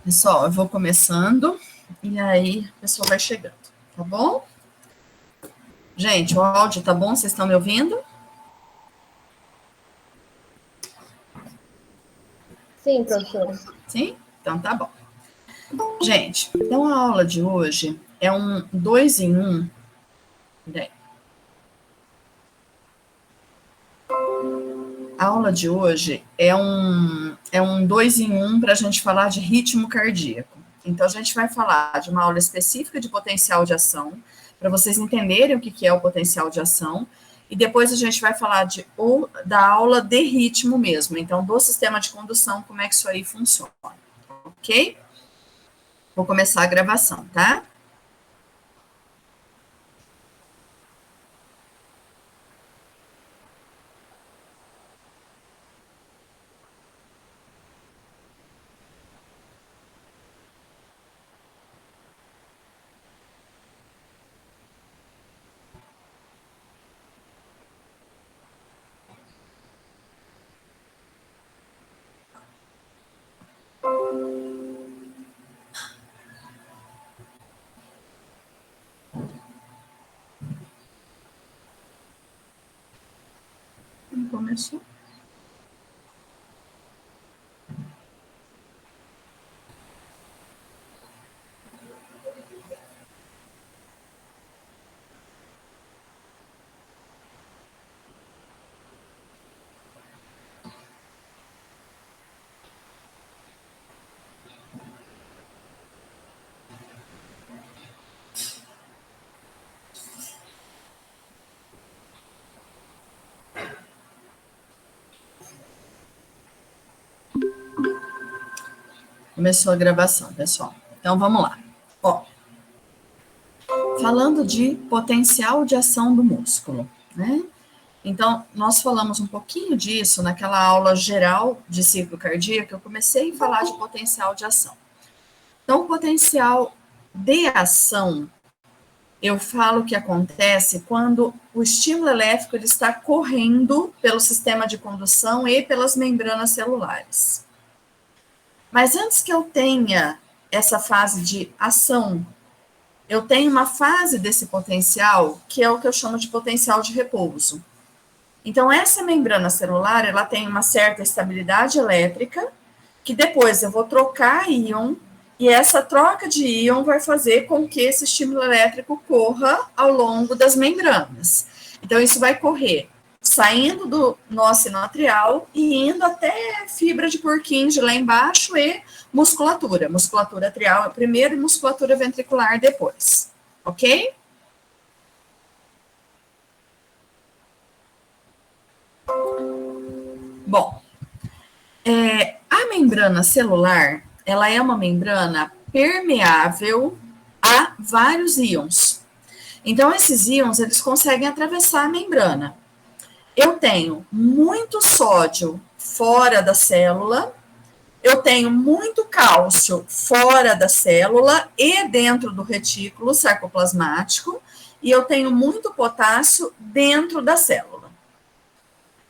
Pessoal, eu vou começando e aí o pessoal vai chegando, tá bom? Gente, o áudio tá bom? Vocês estão me ouvindo? Sim, professora. Sim? Então tá bom. Gente, então a aula de hoje é um 2 em 1. A aula de hoje é um 2 em 1 para a gente falar de ritmo cardíaco. Então, a gente vai falar de uma aula específica de potencial de ação, para vocês entenderem o que é o potencial de ação, e depois a gente vai falar da aula de ritmo mesmo, então, do sistema de condução, como é que isso aí funciona, ok? Vou começar a gravação, tá? Começou. Começou a gravação, pessoal. Então, vamos lá. Ó, falando de potencial de ação do músculo, né? Então, nós falamos um pouquinho disso naquela aula geral de ciclo cardíaco, eu comecei a falar de potencial de ação. Então, o potencial de ação, eu falo que acontece quando o estímulo elétrico ele está correndo pelo sistema de condução e pelas membranas celulares. Mas antes que eu tenha essa fase de ação, eu tenho uma fase desse potencial que é o que eu chamo de potencial de repouso. Então, essa membrana celular, ela tem uma certa estabilidade elétrica, que depois eu vou trocar íon, e essa troca de íon vai fazer com que esse estímulo elétrico corra ao longo das membranas. Então, isso vai correr saindo do nó sinoatrial e indo até fibra de Purkinje lá embaixo e musculatura. Musculatura atrial primeiro e musculatura ventricular depois. Ok? Bom, a membrana celular, ela é uma membrana permeável a vários íons. Então, esses íons, eles conseguem atravessar a membrana. Eu tenho muito sódio fora da célula, eu tenho muito cálcio fora da célula e dentro do retículo sarcoplasmático, e eu tenho muito potássio dentro da célula.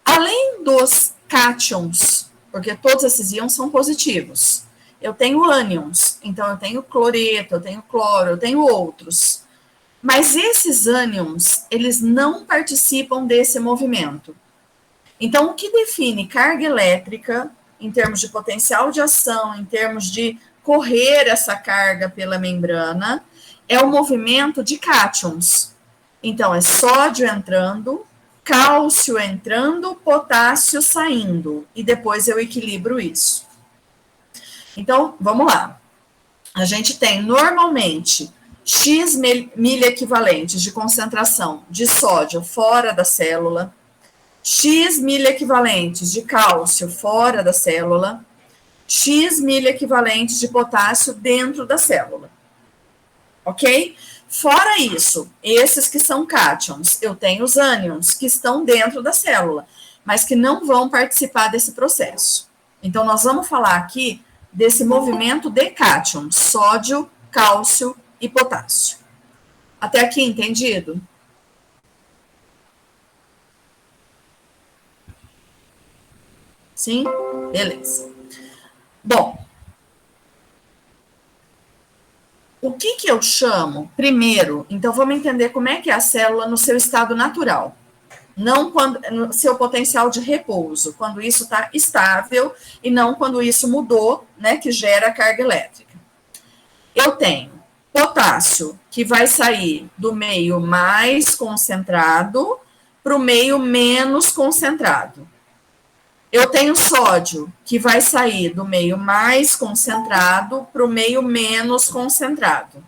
Além dos cátions, porque todos esses íons são positivos, eu tenho ânions, então eu tenho cloreto, eu tenho cloro, eu tenho outros. Mas esses ânions, eles não participam desse movimento. Então, o que define carga elétrica, em termos de potencial de ação, em termos de correr essa carga pela membrana, é o movimento de cátions. Então, é sódio entrando, cálcio entrando, potássio saindo, e depois eu equilibro isso. Então, vamos lá. A gente tem normalmente X milha equivalentes de concentração de sódio fora da célula, X milha equivalentes de cálcio fora da célula, X milha equivalentes de potássio dentro da célula. Ok? Fora isso, esses que são cátions, eu tenho os ânions que estão dentro da célula, mas que não vão participar desse processo. Então, nós vamos falar aqui desse movimento de cátions, sódio, cálcio e potássio. Até aqui, entendido? Sim? Beleza. Bom, O que eu chamo, primeiro, então vamos entender como é que é a célula no seu estado natural. Não quando, no seu potencial de repouso, quando isso está estável e não quando isso mudou, né, que gera carga elétrica. Eu tenho potássio, que vai sair do meio mais concentrado para o meio menos concentrado. Eu tenho sódio, que vai sair do meio mais concentrado para o meio menos concentrado.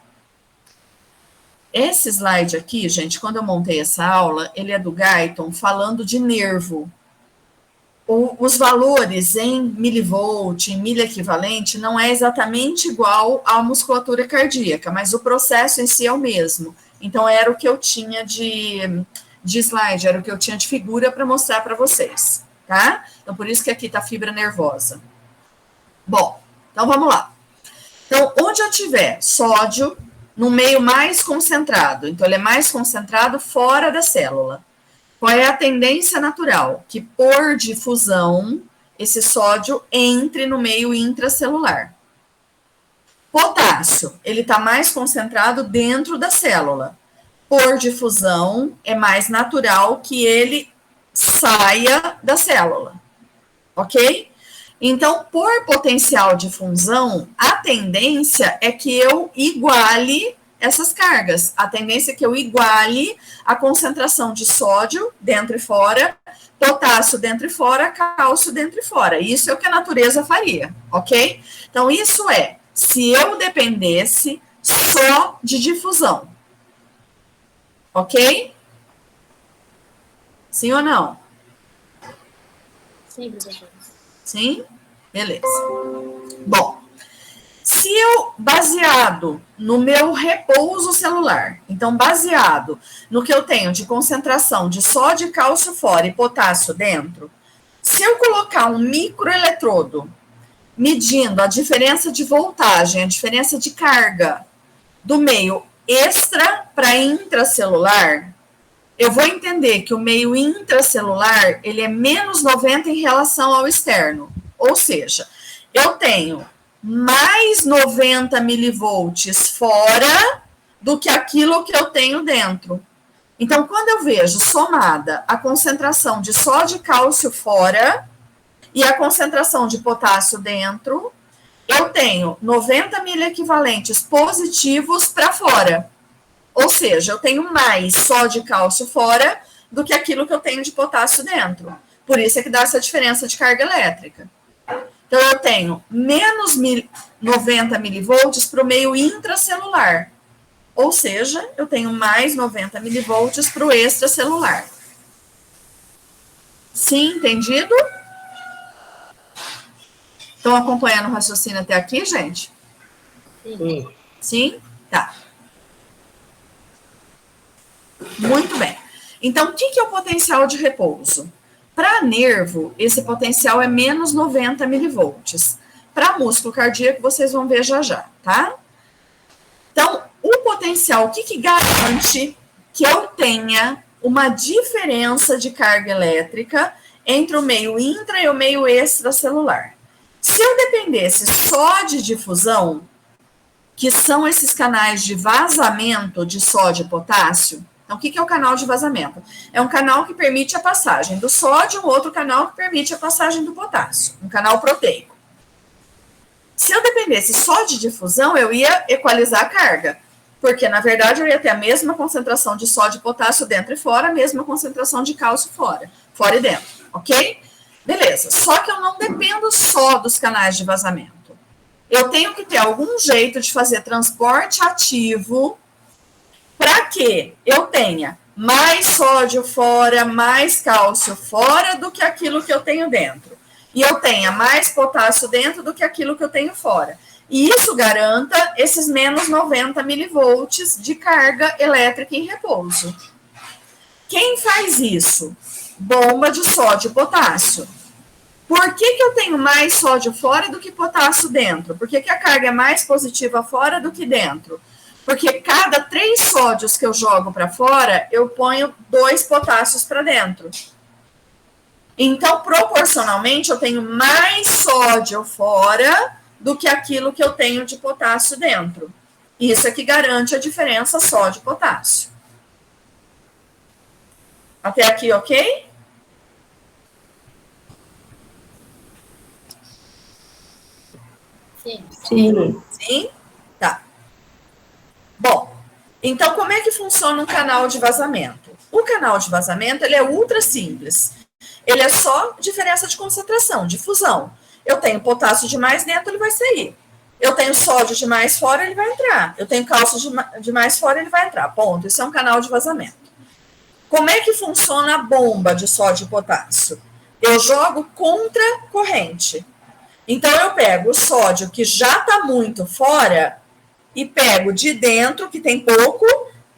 Esse slide aqui, gente, quando eu montei essa aula, ele é do Guyton, falando de nervo. Os valores em milivolt, em milha equivalente, não é exatamente igual à musculatura cardíaca, mas o processo em si é o mesmo. Então, era o que eu tinha de slide, era o que eu tinha de figura para mostrar para vocês, tá? Então, por isso que aqui está fibra nervosa. Bom, então vamos lá. Então, onde eu tiver sódio no meio mais concentrado, então ele é mais concentrado fora da célula. Qual é a tendência natural? Que por difusão, esse sódio entre no meio intracelular. Potássio, ele está mais concentrado dentro da célula. Por difusão, é mais natural que ele saia da célula. Ok? Então, por potencial de fusão, a tendência é que eu iguale essas cargas. A tendência é que eu iguale a concentração de sódio dentro e fora, potássio dentro e fora, cálcio dentro e fora. Isso é o que a natureza faria, ok? Então, isso é se eu dependesse só de difusão. Ok? Sim ou não? Sim, professor. Sim? Beleza. Bom, se eu, baseado no meu repouso celular, então baseado no que eu tenho de concentração de sódio, cálcio fora e potássio dentro, se eu colocar um microeletrodo medindo a diferença de voltagem, a diferença de carga do meio extra para intracelular, eu vou entender que o meio intracelular, ele é menos 90 em relação ao externo. Ou seja, eu tenho mais 90 milivolts fora do que aquilo que eu tenho dentro. Então, quando eu vejo somada a concentração de sódio e cálcio fora e a concentração de potássio dentro, eu tenho 90 miliequivalentes positivos para fora. Ou seja, eu tenho mais sódio e cálcio fora do que aquilo que eu tenho de potássio dentro. Por isso é que dá essa diferença de carga elétrica. Então, eu tenho menos 90 milivolts para o meio intracelular. Ou seja, eu tenho mais 90 milivolts para o extracelular. Sim, entendido? Estão acompanhando o raciocínio até aqui, gente? Sim. Sim? Tá. Muito bem. Então, o que é o potencial de repouso? Para nervo, esse potencial é menos 90 milivolts. Para músculo cardíaco, vocês vão ver já já, tá? Então, o potencial, o que garante que eu tenha uma diferença de carga elétrica entre o meio intra e o meio extracelular? Se eu dependesse só de difusão, que são esses canais de vazamento de sódio e potássio. Então, o que é o canal de vazamento? É um canal que permite a passagem do sódio, um outro canal que permite a passagem do potássio, um canal proteico. Se eu dependesse só de difusão, eu ia equalizar a carga, porque, na verdade, eu ia ter a mesma concentração de sódio e potássio dentro e fora, a mesma concentração de cálcio fora e dentro, ok? Beleza, só que eu não dependo só dos canais de vazamento. Eu tenho que ter algum jeito de fazer transporte ativo para que eu tenha mais sódio fora, mais cálcio fora do que aquilo que eu tenho dentro. E eu tenha mais potássio dentro do que aquilo que eu tenho fora. E isso garanta esses menos 90 milivolts de carga elétrica em repouso. Quem faz isso? Bomba de sódio e potássio. Por que eu tenho mais sódio fora do que potássio dentro? Por que a carga é mais positiva fora do que dentro? Porque cada 3 sódios que eu jogo para fora, eu ponho 2 potássios para dentro. Então, proporcionalmente, eu tenho mais sódio fora do que aquilo que eu tenho de potássio dentro. Isso é que garante a diferença sódio-potássio. Até aqui, ok? Sim. Sim. Sim? Tá. Bom, então como é que funciona um canal de vazamento? O canal de vazamento, ele é ultra simples. Ele é só diferença de concentração, de fusão. Eu tenho potássio demais dentro, ele vai sair. Eu tenho sódio demais fora, ele vai entrar. Eu tenho cálcio demais fora, ele vai entrar. Ponto. Isso é um canal de vazamento. Como é que funciona a bomba de sódio e potássio? Eu jogo contra corrente. Então, eu pego o sódio que já está muito fora e pego de dentro, que tem pouco,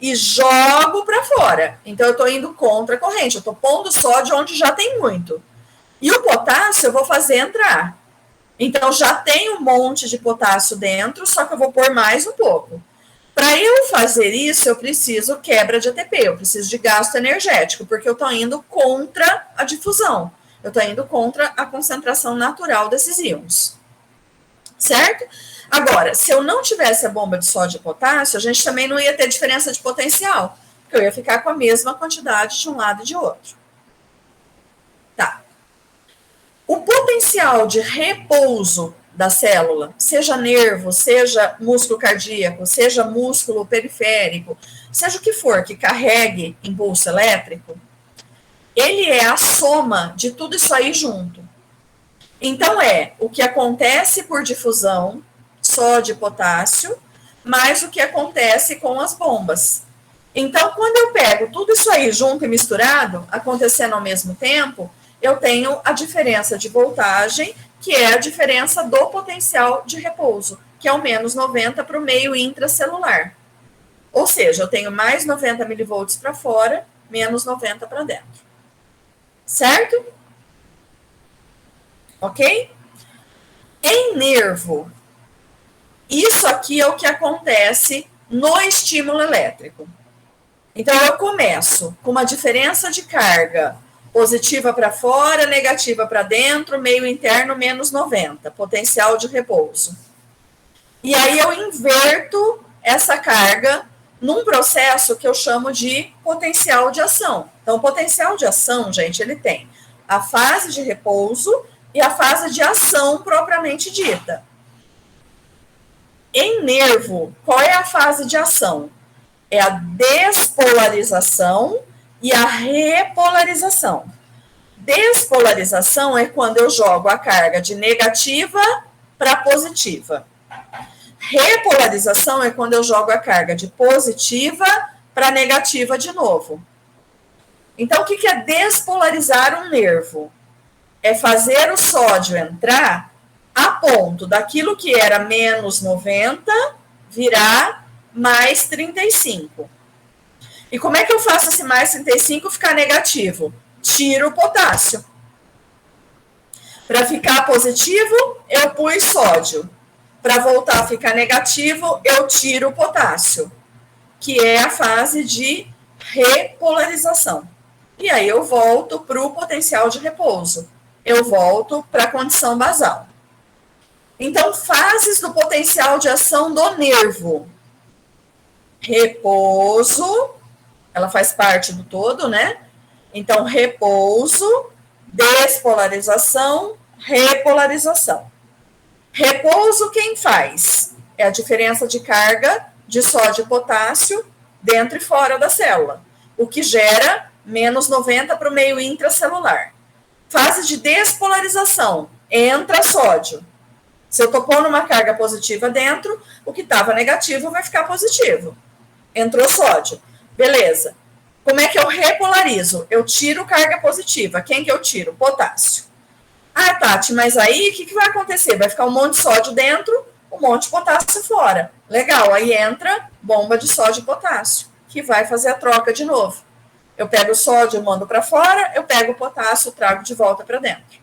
e jogo para fora. Então, eu estou indo contra a corrente. Eu estou pondo sódio onde já tem muito. E o potássio eu vou fazer entrar. Então, já tem um monte de potássio dentro, só que eu vou pôr mais um pouco. Para eu fazer isso, eu preciso quebra de ATP, eu preciso de gasto energético, porque eu estou indo contra a difusão. Eu estou indo contra a concentração natural desses íons. Certo? Agora, se eu não tivesse a bomba de sódio e potássio, a gente também não ia ter diferença de potencial, porque eu ia ficar com a mesma quantidade de um lado e de outro. Tá. O potencial de repouso da célula, seja nervo, seja músculo cardíaco, seja músculo periférico, seja o que for que carregue impulso elétrico, ele é a soma de tudo isso aí junto. Então, é o que acontece por difusão, sódio e potássio, mais o que acontece com as bombas. Então, quando eu pego tudo isso aí junto e misturado, acontecendo ao mesmo tempo, eu tenho a diferença de voltagem, que é a diferença do potencial de repouso, que é o menos 90 para o meio intracelular. Ou seja, eu tenho mais 90 milivolts para fora, menos 90 para dentro. Certo? Ok? Em nervo, isso aqui é o que acontece no estímulo elétrico. Então, eu começo com uma diferença de carga positiva para fora, negativa para dentro, meio interno, menos 90, potencial de repouso. E aí eu inverto essa carga num processo que eu chamo de potencial de ação. Então, o potencial de ação, gente, ele tem a fase de repouso e a fase de ação propriamente dita. Em nervo, qual é a fase de ação? É a despolarização e a repolarização. Despolarização é quando eu jogo a carga de negativa para positiva. Repolarização é quando eu jogo a carga de positiva para negativa de novo. Então, o que é despolarizar um nervo? É fazer o sódio entrar a ponto daquilo que era menos 90 virar mais 35. E como é que eu faço esse mais 35 ficar negativo? Tiro o potássio. Para ficar positivo, eu pus sódio. Para voltar a ficar negativo, eu tiro o potássio, que é a fase de repolarização. E aí eu volto para o potencial de repouso. Eu volto para a condição basal. Então, fases do potencial de ação do nervo. Repouso, ela faz parte do todo, né? Então, repouso, despolarização, repolarização. Repouso, quem faz? É a diferença de carga de sódio e potássio dentro e fora da célula, o que gera menos 90 para o meio intracelular. Fase de despolarização, entra sódio. Se eu estou pondo uma carga positiva dentro, o que estava negativo vai ficar positivo. Entrou sódio. Beleza. Como é que eu repolarizo? Eu tiro carga positiva. Quem que eu tiro? Potássio. Ah, Tati, mas aí o que vai acontecer? Vai ficar um monte de sódio dentro, um monte de potássio fora. Legal, aí entra bomba de sódio e potássio, que vai fazer a troca de novo. Eu pego o sódio, mando para fora, eu pego o potássio, trago de volta para dentro.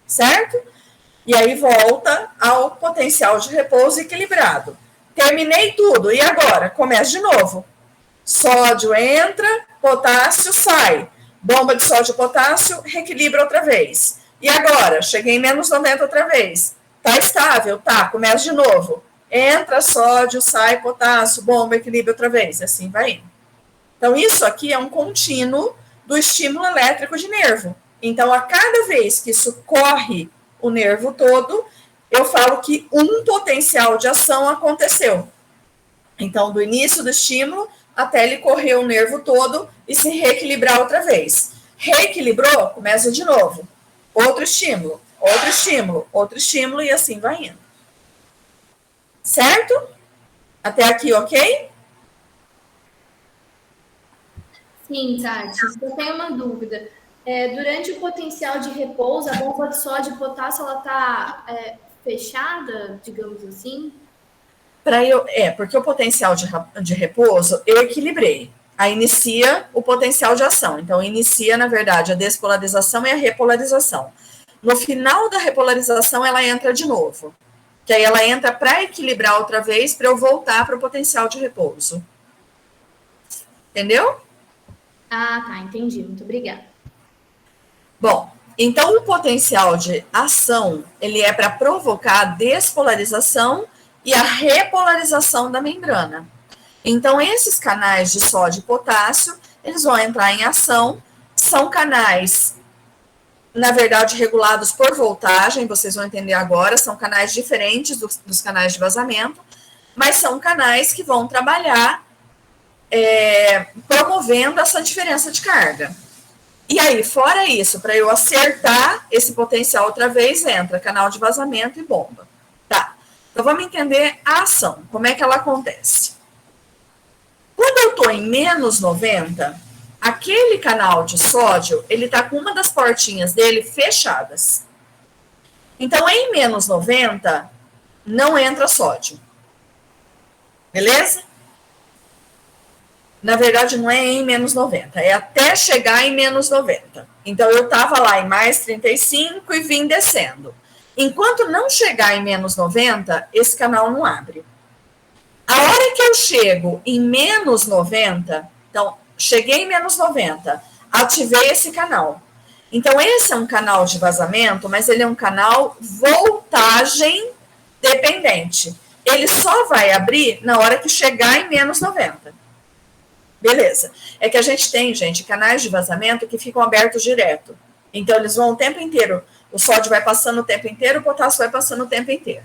Certo? E aí volta ao potencial de repouso equilibrado. Terminei tudo, e agora? Começa de novo. Sódio entra, potássio sai. Bomba de sódio e potássio, reequilibra outra vez. E agora? Cheguei em menos 90 outra vez. Tá estável? Tá, começa de novo. entra sódio, sai potássio, bomba, equilíbrio outra vez, assim vai indo. Então, isso aqui é um contínuo do estímulo elétrico de nervo. Então, a cada vez que isso corre o nervo todo, eu falo que um potencial de ação aconteceu. Então, do início do estímulo até ele correr o nervo todo e se reequilibrar outra vez. Reequilibrou, começa de novo. Outro estímulo, outro estímulo, outro estímulo e assim vai indo. Certo? Até aqui, ok? Sim, Tati. Eu tenho uma dúvida. Durante o potencial de repouso, a bomba de sódio e potássio, ela está fechada, digamos assim? Porque o potencial de repouso eu equilibrei. Aí inicia o potencial de ação. Então, inicia, na verdade, a despolarização e a repolarização. No final da repolarização, ela entra de novo. Que aí ela entra para equilibrar outra vez, para eu voltar para o potencial de repouso. Entendeu? Ah, tá, entendi. Muito obrigada. Bom, então o potencial de ação, ele é para provocar a despolarização e a repolarização da membrana. Então, esses canais de sódio e potássio, eles vão entrar em ação, são canais, na verdade, regulados por voltagem, vocês vão entender agora, são canais diferentes dos canais de vazamento, mas são canais que vão trabalhar promovendo essa diferença de carga. E aí, fora isso, para eu acertar esse potencial outra vez, entra canal de vazamento e bomba. Tá, então vamos entender a ação, como é que ela acontece. Quando eu estou em menos 90, aquele canal de sódio, ele está com uma das portinhas dele fechadas. Então, em menos 90, não entra sódio. Beleza? Na verdade, não é em menos 90, é até chegar em menos 90. Então, eu estava lá em mais 35 e vim descendo. Enquanto não chegar em menos 90, esse canal não abre. A hora que eu chego em menos 90, então, cheguei em menos 90, ativei esse canal. Então, esse é um canal de vazamento, mas ele é um canal voltagem dependente. Ele só vai abrir na hora que chegar em menos 90. Beleza. É que a gente tem, gente, canais de vazamento que ficam abertos direto. Então, eles vão o tempo inteiro. O sódio vai passando o tempo inteiro, o potássio vai passando o tempo inteiro.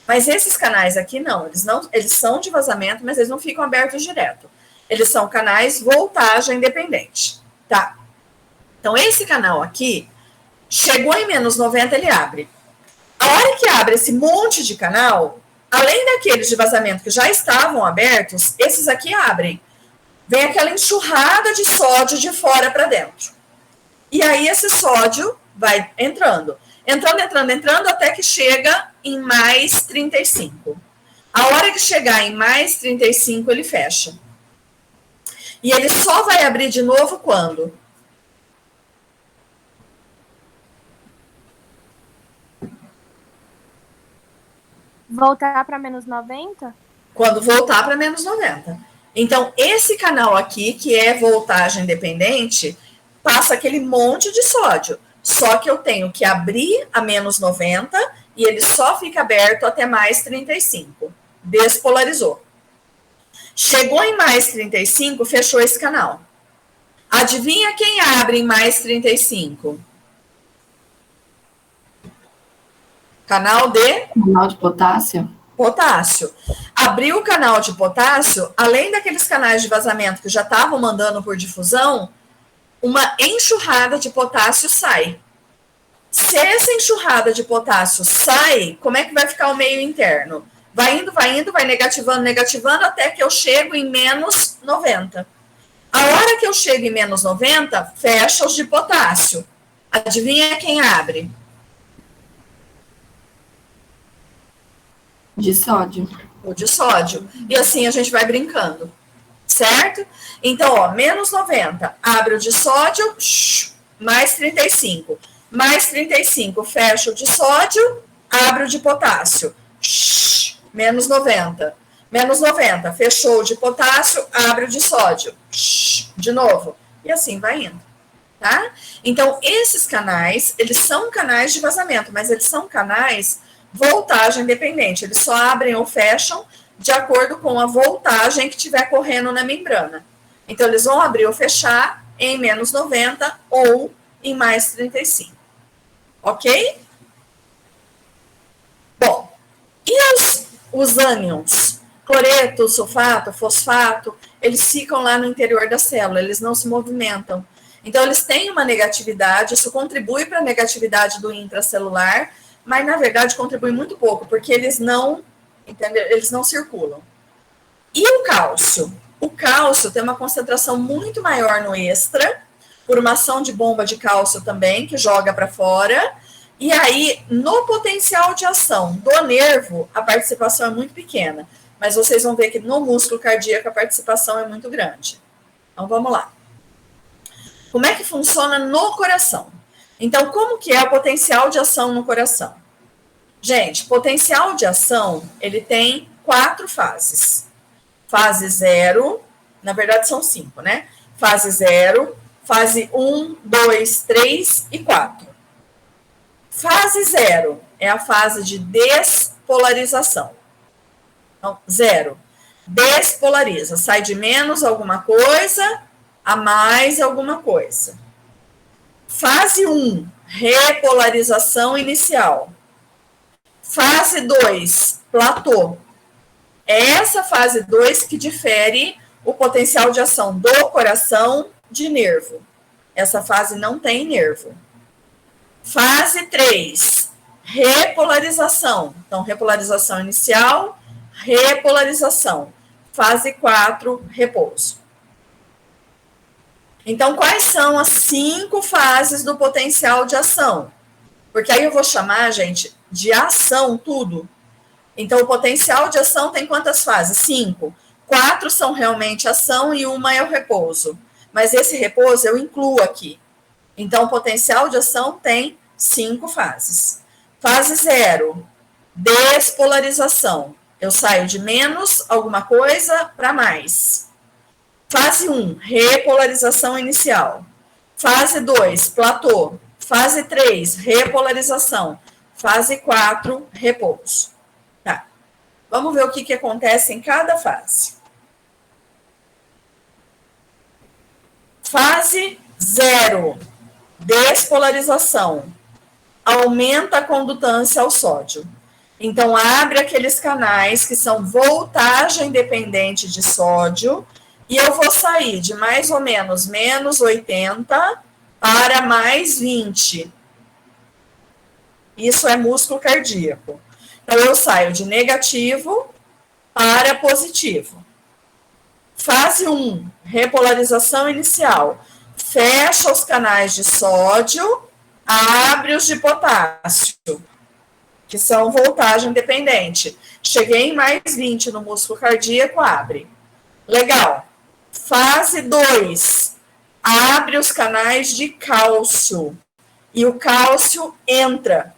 Mas esses canais aqui, não. Eles são de vazamento, mas eles não ficam abertos direto. Eles são canais voltagem dependente. Tá? Então, esse canal aqui, chegou em menos 90, ele abre. A hora que abre esse monte de canal, além daqueles de vazamento que já estavam abertos, esses aqui abrem. Vem aquela enxurrada de sódio de fora para dentro. E aí esse sódio vai entrando. Entrando, até que chega em mais 35. A hora que chegar em mais 35, ele fecha. E ele só vai abrir de novo quando? Voltar para menos 90? Quando voltar para menos 90. Então, esse canal aqui, que é voltagem dependente, passa aquele monte de sódio. Só que eu tenho que abrir a menos 90 e ele só fica aberto até mais 35. Despolarizou. Chegou em mais 35, fechou esse canal. Adivinha quem abre em mais 35? Canal de potássio. Potássio. Abriu o canal de potássio, além daqueles canais de vazamento que já estavam mandando por difusão, uma enxurrada de potássio sai. Se essa enxurrada de potássio sai, como é que vai ficar o meio interno? Vai indo, vai negativando, até que eu chego em menos 90. A hora que eu chego em menos 90, fecha os de potássio. Adivinha quem abre? De sódio. O de sódio. E assim a gente vai brincando. Certo? Então, ó, menos 90, abre o de sódio, mais 35. Mais 35, fecha o de sódio, abre o de potássio. Menos 90. Menos 90, fechou o de potássio, abre o de sódio. De novo. E assim vai indo. Tá? Então, esses canais, eles são canais de vazamento, mas eles são canais voltagem dependente. Eles só abrem ou fecham de acordo com a voltagem que estiver correndo na membrana. Então, eles vão abrir ou fechar em menos 90 ou em mais 35. Ok? Bom, e os ânions? Cloreto, sulfato, fosfato, eles ficam lá no interior da célula, eles não se movimentam. Então, eles têm uma negatividade, isso contribui para a negatividade do intracelular, mas, na verdade, contribui muito pouco, porque eles não, entendeu? Eles não circulam. E o cálcio? O cálcio tem uma concentração muito maior no extra, por uma ação de bomba de cálcio também, que joga para fora. E aí, no potencial de ação do nervo, a participação é muito pequena. Mas vocês vão ver que no músculo cardíaco a participação é muito grande. Então, vamos lá. Como é que funciona no coração? Então, como que é o potencial de ação no coração? Gente, potencial de ação, ele tem 4 fases. Fase 0, na verdade são 5, né? Fase 0, fase 1, 2, 3 e 4. Fase 0 é a fase de despolarização. Então, 0. Despolariza, sai de menos alguma coisa a mais alguma coisa. Fase 1, repolarização inicial. Fase 2, platô. É essa fase 2 que difere o potencial de ação do coração de nervo. Essa fase não tem nervo. Fase 3, repolarização. Então, repolarização inicial, repolarização. Fase 4, repouso. Então, quais são as 5 fases do potencial de ação? Porque aí eu vou chamar, gente, de ação tudo. Então, o potencial de ação tem quantas fases? 5. 4 são realmente ação e uma é o repouso. Mas esse repouso eu incluo aqui. Então, o potencial de ação tem 5 fases. Fase 0, despolarização. Eu saio de menos alguma coisa para mais. Fase 1, repolarização inicial. Fase 2, platô. Fase 3, repolarização. Fase 4, repouso. Tá. Vamos ver o que acontece em cada fase. Fase 0, despolarização. Aumenta a condutância ao sódio. Então, abre aqueles canais que são voltagem dependente de sódio, e eu vou sair de mais ou menos menos 80 para mais 20. Isso é músculo cardíaco. Então, eu saio de negativo para positivo. Fase 1, repolarização inicial. Fecha os canais de sódio, abre os de potássio, que são voltagem dependente. Cheguei em mais 20 no músculo cardíaco, abre. Legal. Fase 2, abre os canais de cálcio, e o cálcio entra.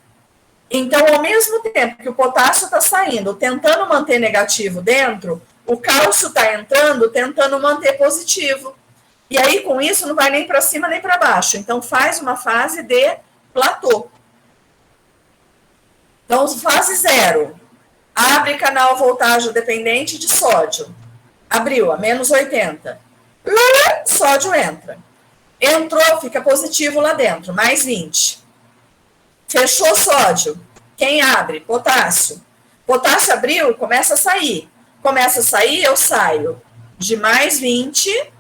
Então, ao mesmo tempo que o potássio está saindo, tentando manter negativo dentro, o cálcio está entrando, tentando manter positivo. E aí, com isso, não vai nem para cima nem para baixo. Então, faz uma fase de platô. Então, fase 0, abre canal voltagem dependente de sódio. Abriu, a menos 80. Sódio entra. Entrou, fica positivo lá dentro, mais 20. Fechou sódio. Quem abre? Potássio. Potássio abriu, começa a sair. Começa a sair, eu saio de mais 20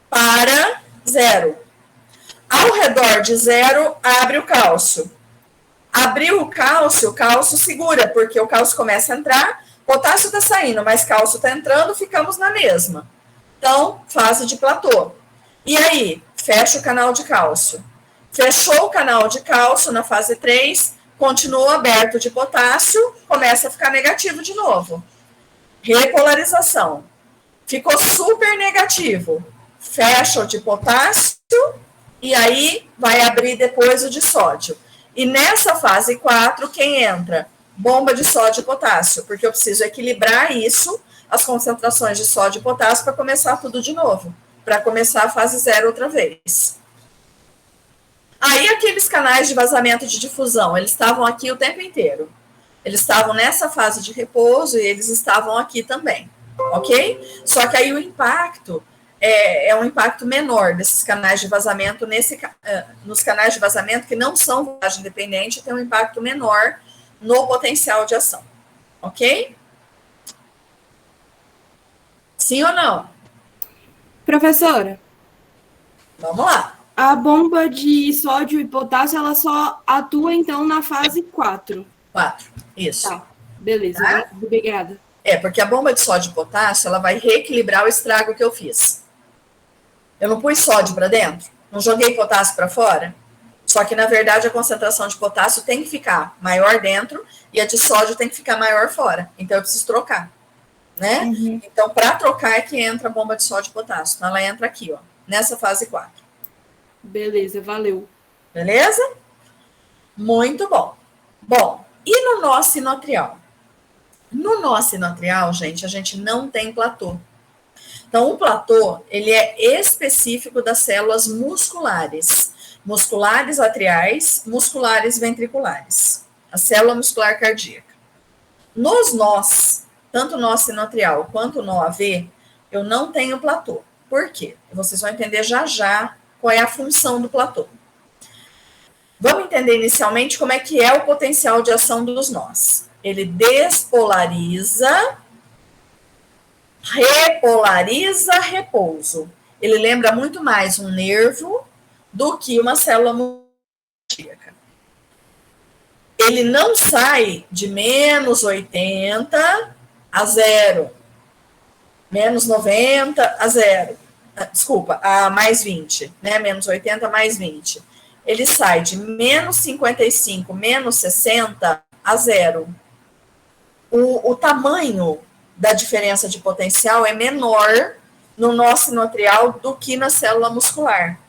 para 0. Ao redor de 0, abre o cálcio. Abriu o cálcio segura, porque o cálcio começa a entrar, potássio está saindo, mas cálcio está entrando, ficamos na mesma. Então, fase de platô. E aí, fecha o canal de cálcio. Fechou o canal de cálcio na fase 3, continuou aberto de potássio, começa a ficar negativo de novo. Repolarização. Ficou super negativo. Fecha o de potássio e aí vai abrir depois o de sódio. E nessa fase 4, quem entra? Bomba de sódio e potássio, porque eu preciso equilibrar isso, as concentrações de sódio e potássio, para começar tudo de novo, para começar a fase 0 outra vez. Aí aqueles canais de vazamento de difusão, eles estavam aqui o tempo inteiro. Eles estavam nessa fase de repouso e eles estavam aqui também, ok? Só que aí o impacto é um impacto menor desses canais de vazamento, nos canais de vazamento que não são voltagem independente, tem um impacto menor no potencial de ação, ok? Sim ou não? Professora, Vamos lá. a bomba de sódio e potássio, ela só atua, então, na fase 4. 4, isso. Tá, beleza. Tá? Obrigada. Porque a bomba de sódio e potássio, ela vai reequilibrar o estrago que eu fiz. Eu não pus sódio para dentro, não joguei potássio para fora. Só que, na verdade, a concentração de potássio tem que ficar maior dentro e a de sódio tem que ficar maior fora. Então, eu preciso trocar, né? Uhum. Então, para trocar é que entra a bomba de sódio e potássio. Então, ela entra aqui, ó, nessa fase 4. Beleza, valeu. Beleza? Muito bom. Bom, e no nó sinoatrial? No nó sinoatrial, gente, a gente não tem platô. Então, o platô, ele é específico das células musculares. Musculares atriais, musculares ventriculares. A célula muscular cardíaca. Nos nós, tanto o nó sinoatrial quanto o nó AV, eu não tenho platô. Por quê? Vocês vão entender já já qual é a função do platô. Vamos entender inicialmente como é que é o potencial de ação dos nós. Ele despolariza, repolariza, repouso. Ele lembra muito mais um nervo do que uma célula cardíaca. Ele não sai de menos 80 a 0. Menos 90 a 0. Desculpa, a mais 20, né? Menos 80 mais 20. Ele sai de menos 55, menos 60 a 0. O tamanho da diferença de potencial é menor no nó sinoatrial do que na célula muscular.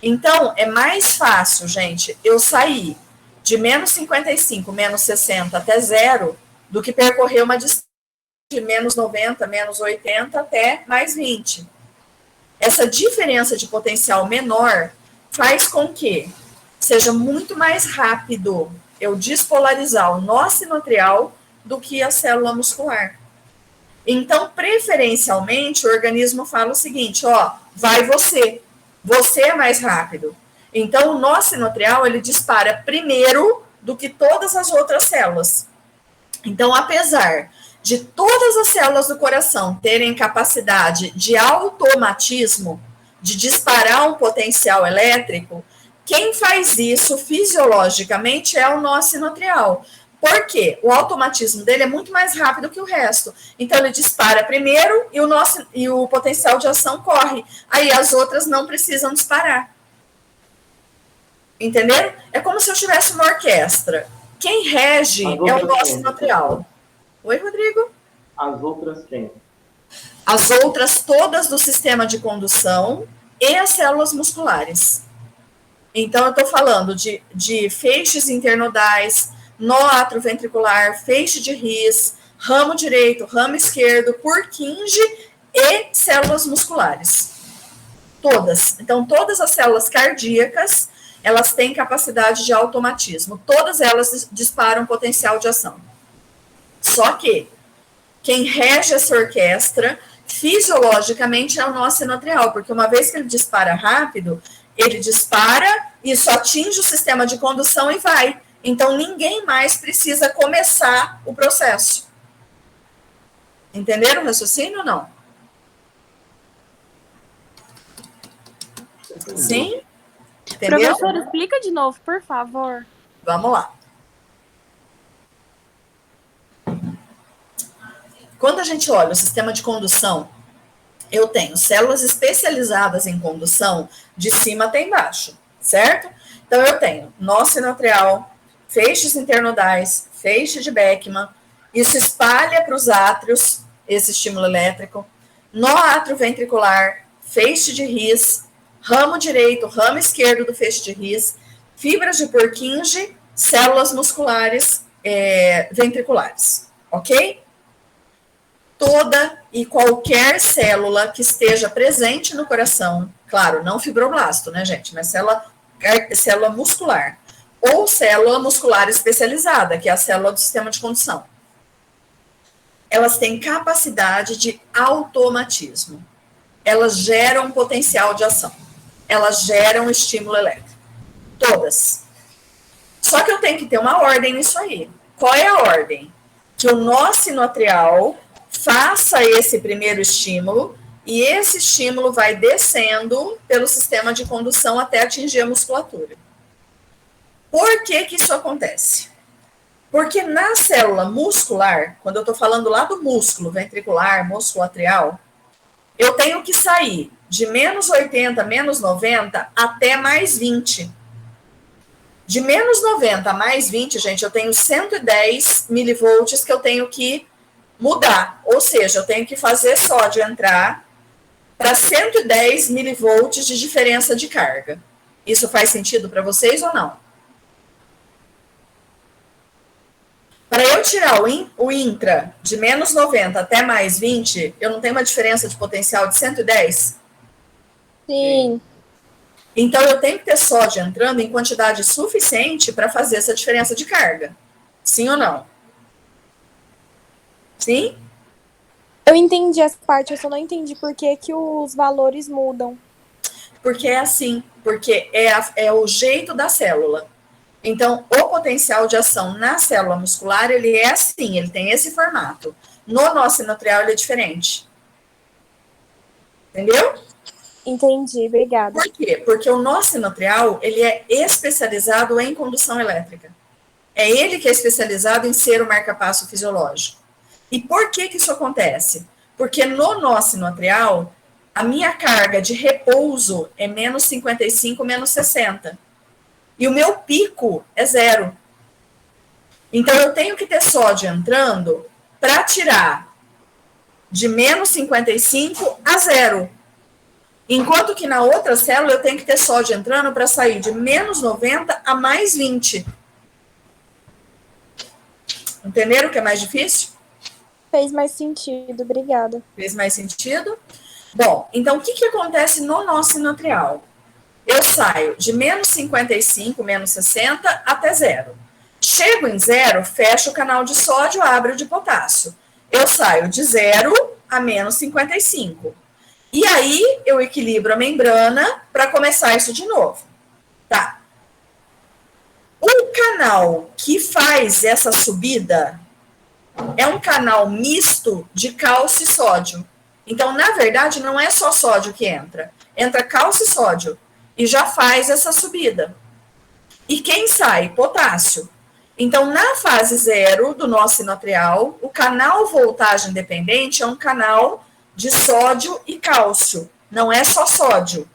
Então, é mais fácil, gente, eu sair de menos 55, menos 60 até 0, do que percorrer uma distância de menos 90, menos 80 até mais 20. Essa diferença de potencial menor faz com que seja muito mais rápido eu despolarizar o nó sinoatrial do que a célula muscular. Então, preferencialmente, o organismo fala o seguinte, ó, vai você é mais rápido. Então, o nó sinoatrial, ele dispara primeiro do que todas as outras células. Então, apesar de todas as células do coração terem capacidade de automatismo, de disparar um potencial elétrico, quem faz isso fisiologicamente é o nó sinoatrial. Por quê? O automatismo dele é muito mais rápido que o resto. Então, ele dispara primeiro e o potencial de ação corre. Aí, as outras não precisam disparar. Entenderam? É como se eu tivesse uma orquestra. Quem rege é o nó sinoatrial. Oi, Rodrigo? As outras quem? As outras todas do sistema de condução e as células musculares. Então, eu estou falando de feixes internodais, nó atroventricular, feixe de His, ramo direito, ramo esquerdo, Purkinje e células musculares. Todas. Então, todas as células cardíacas, elas têm capacidade de automatismo. Todas elas disparam potencial de ação. Só que quem rege essa orquestra, fisiologicamente, é o nó sinoatrial, porque uma vez que ele dispara rápido, ele dispara, isso atinge o sistema de condução e vai. Então, ninguém mais precisa começar o processo. Entenderam o raciocínio ou não? Sim? Entendeu? Professora, explica de novo, por favor. Vamos lá. Quando a gente olha o sistema de condução, eu tenho células especializadas em condução de cima até embaixo, certo? Então, eu tenho nó sinoatrial, feixes internodais, feixe de Beckmann, isso espalha para os átrios, esse estímulo elétrico, nó atroventricular, feixe de His, ramo direito, ramo esquerdo do feixe de His, fibras de Purkinje, células musculares ventriculares, ok? Toda e qualquer célula que esteja presente no coração, claro, não fibroblasto, né, gente? Mas célula célula muscular, ou célula muscular especializada, que é a célula do sistema de condução. Elas têm capacidade de automatismo. Elas geram potencial de ação. Elas geram estímulo elétrico. Todas. Só que eu tenho que ter uma ordem nisso aí. Qual é a ordem? Que o nó sinoatrial faça esse primeiro estímulo e esse estímulo vai descendo pelo sistema de condução até atingir a musculatura. Por que que isso acontece? Porque na célula muscular, quando eu estou falando lá do músculo ventricular, músculo atrial, eu tenho que sair de menos 80, menos 90 até mais 20. De menos 90 a mais 20, gente, eu tenho 110 milivolts que eu tenho que mudar. Ou seja, eu tenho que fazer sódio entrar para 110 milivolts de diferença de carga. Isso faz sentido para vocês ou não? Para eu tirar o intra de menos 90 até mais 20, eu não tenho uma diferença de potencial de 110? Sim. Então, eu tenho que ter sódio entrando em quantidade suficiente para fazer essa diferença de carga. Sim ou não? Sim? Eu entendi essa parte, eu só não entendi por que que os valores mudam. Porque é assim, porque é o jeito da célula. Então, o potencial de ação na célula muscular, ele é assim, ele tem esse formato. No nó sinoatrial, ele é diferente. Entendeu? Entendi, obrigada. Por quê? Porque o nó sinoatrial, ele é especializado em condução elétrica. É ele que é especializado em ser o marca-passo fisiológico. E por que que isso acontece? Porque no nó sinoatrial, a minha carga de repouso é menos 55, menos 60. E o meu pico é 0. Então, eu tenho que ter sódio entrando para tirar de menos 55 a 0. Enquanto que na outra célula, eu tenho que ter sódio entrando para sair de menos 90 a mais 20. Entenderam o que é mais difícil? Fez mais sentido, obrigada. Fez mais sentido? Bom, então, o que que acontece no nó sinoatrial? Eu saio de menos 55, menos 60 até 0. Chego em 0, fecho o canal de sódio, abre o de potássio. Eu saio de 0 a menos 55. E aí, eu equilibro a membrana para começar isso de novo. Tá. O canal que faz essa subida é um canal misto de cálcio e sódio. Então, na verdade, não é só sódio que entra. Entra cálcio e sódio. E já faz essa subida. E quem sai? Potássio. Então, na fase 0 do nó sinoatrial, o canal voltagem dependente é um canal de sódio e cálcio. Não é só sódio.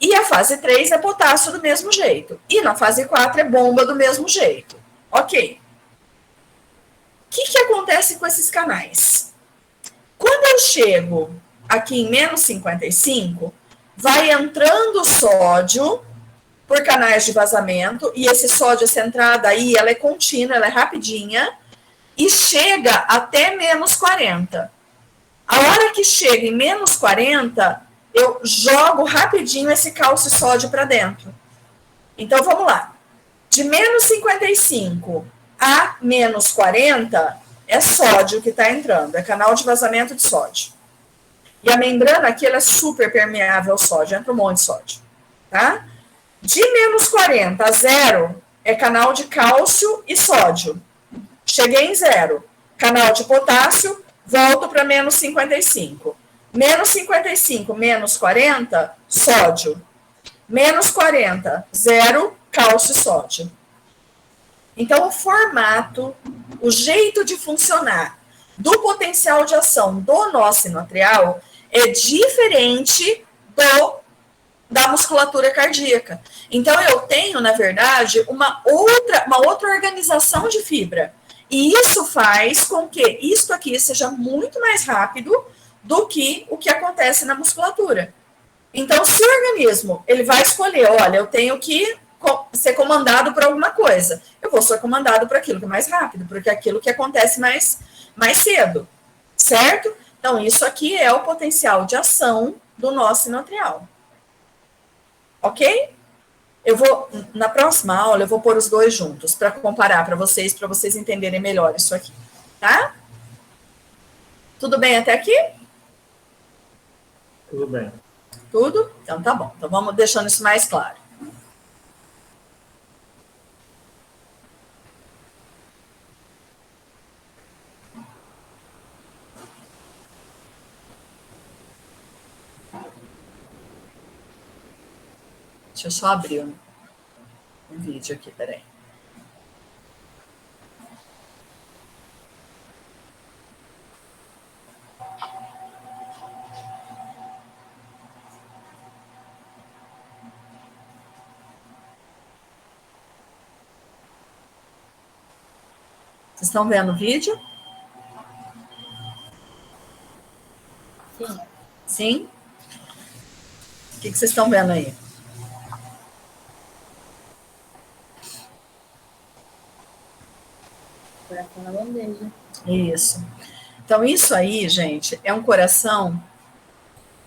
E a fase 3 é potássio do mesmo jeito. E na fase 4 é bomba do mesmo jeito. Ok. O que acontece com esses canais? Quando eu chego aqui em menos 55, vai entrando sódio por canais de vazamento, e esse sódio, essa entrada aí, ela é contínua, ela é rapidinha, e chega até menos 40. A hora que chega em menos 40, eu jogo rapidinho esse cálcio e sódio para dentro. Então, vamos lá. De menos 55 a menos 40, é sódio que está entrando, é canal de vazamento de sódio. E a membrana aqui, ela é super permeável ao sódio, entra um monte de sódio, tá? De menos 40 a 0, é canal de cálcio e sódio. Cheguei em 0, canal de potássio, volto para menos 55. Menos 55, menos 40, sódio. Menos 40, 0, cálcio e sódio. Então, o formato, o jeito de funcionar do potencial de ação do nó sinoatrial é diferente da musculatura cardíaca. Então, eu tenho, na verdade, uma outra organização de fibra. E isso faz com que isto aqui seja muito mais rápido do que o que acontece na musculatura. Então, se o organismo ele vai escolher, olha, eu tenho que ser comandado por alguma coisa, eu vou ser comandado por aquilo que é mais rápido, porque é aquilo que acontece mais cedo, certo? Então, isso aqui é o potencial de ação do nó sinoatrial. Ok? Na próxima aula, eu vou pôr os dois juntos para comparar para vocês entenderem melhor isso aqui, tá? Tudo bem até aqui? Tudo bem. Tudo? Então tá bom. Então vamos deixando isso mais claro. Deixa eu só abrir um vídeo aqui, peraí. Vocês estão vendo o vídeo? Sim. Sim? O que vocês estão vendo aí? Coração na bandeja. Isso. Então, isso aí, gente, é um coração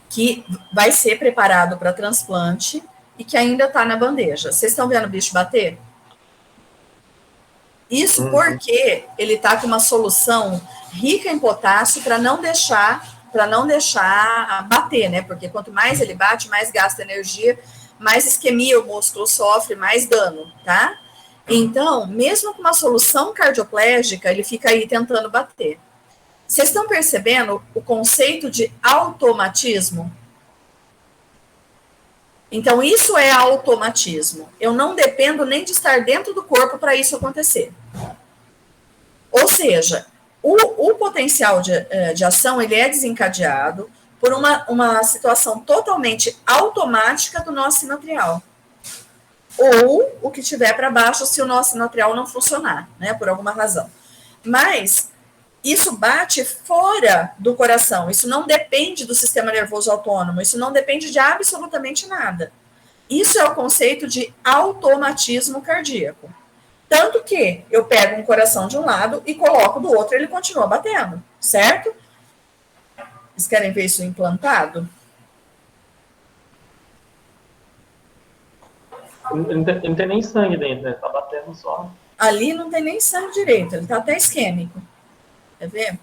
que vai ser preparado para transplante e que ainda está na bandeja. Vocês estão vendo o bicho bater? Isso porque ele está com uma solução rica em potássio para não deixar bater, né? Porque quanto mais ele bate, mais gasta energia, mais isquemia o músculo sofre, mais dano, tá? Então, mesmo com uma solução cardioplégica, ele fica aí tentando bater. Vocês estão percebendo o conceito de automatismo? Então, isso é automatismo. Eu não dependo nem de estar dentro do corpo para isso acontecer. Ou seja, o potencial de ação ele é desencadeado por uma situação totalmente automática do nosso sinoatrial. Ou o que tiver para baixo se o nosso sinoatrial não funcionar, né, por alguma razão. Mas isso bate fora do coração, isso não depende do sistema nervoso autônomo, isso não depende de absolutamente nada. Isso é o conceito de automatismo cardíaco. Tanto que eu pego um coração de um lado e coloco do outro, ele continua batendo, certo? Vocês querem ver isso implantado? Não tem nem sangue dentro, né? Tá batendo só. Ali não tem nem sangue direito, ele tá até isquêmico. Quer ver?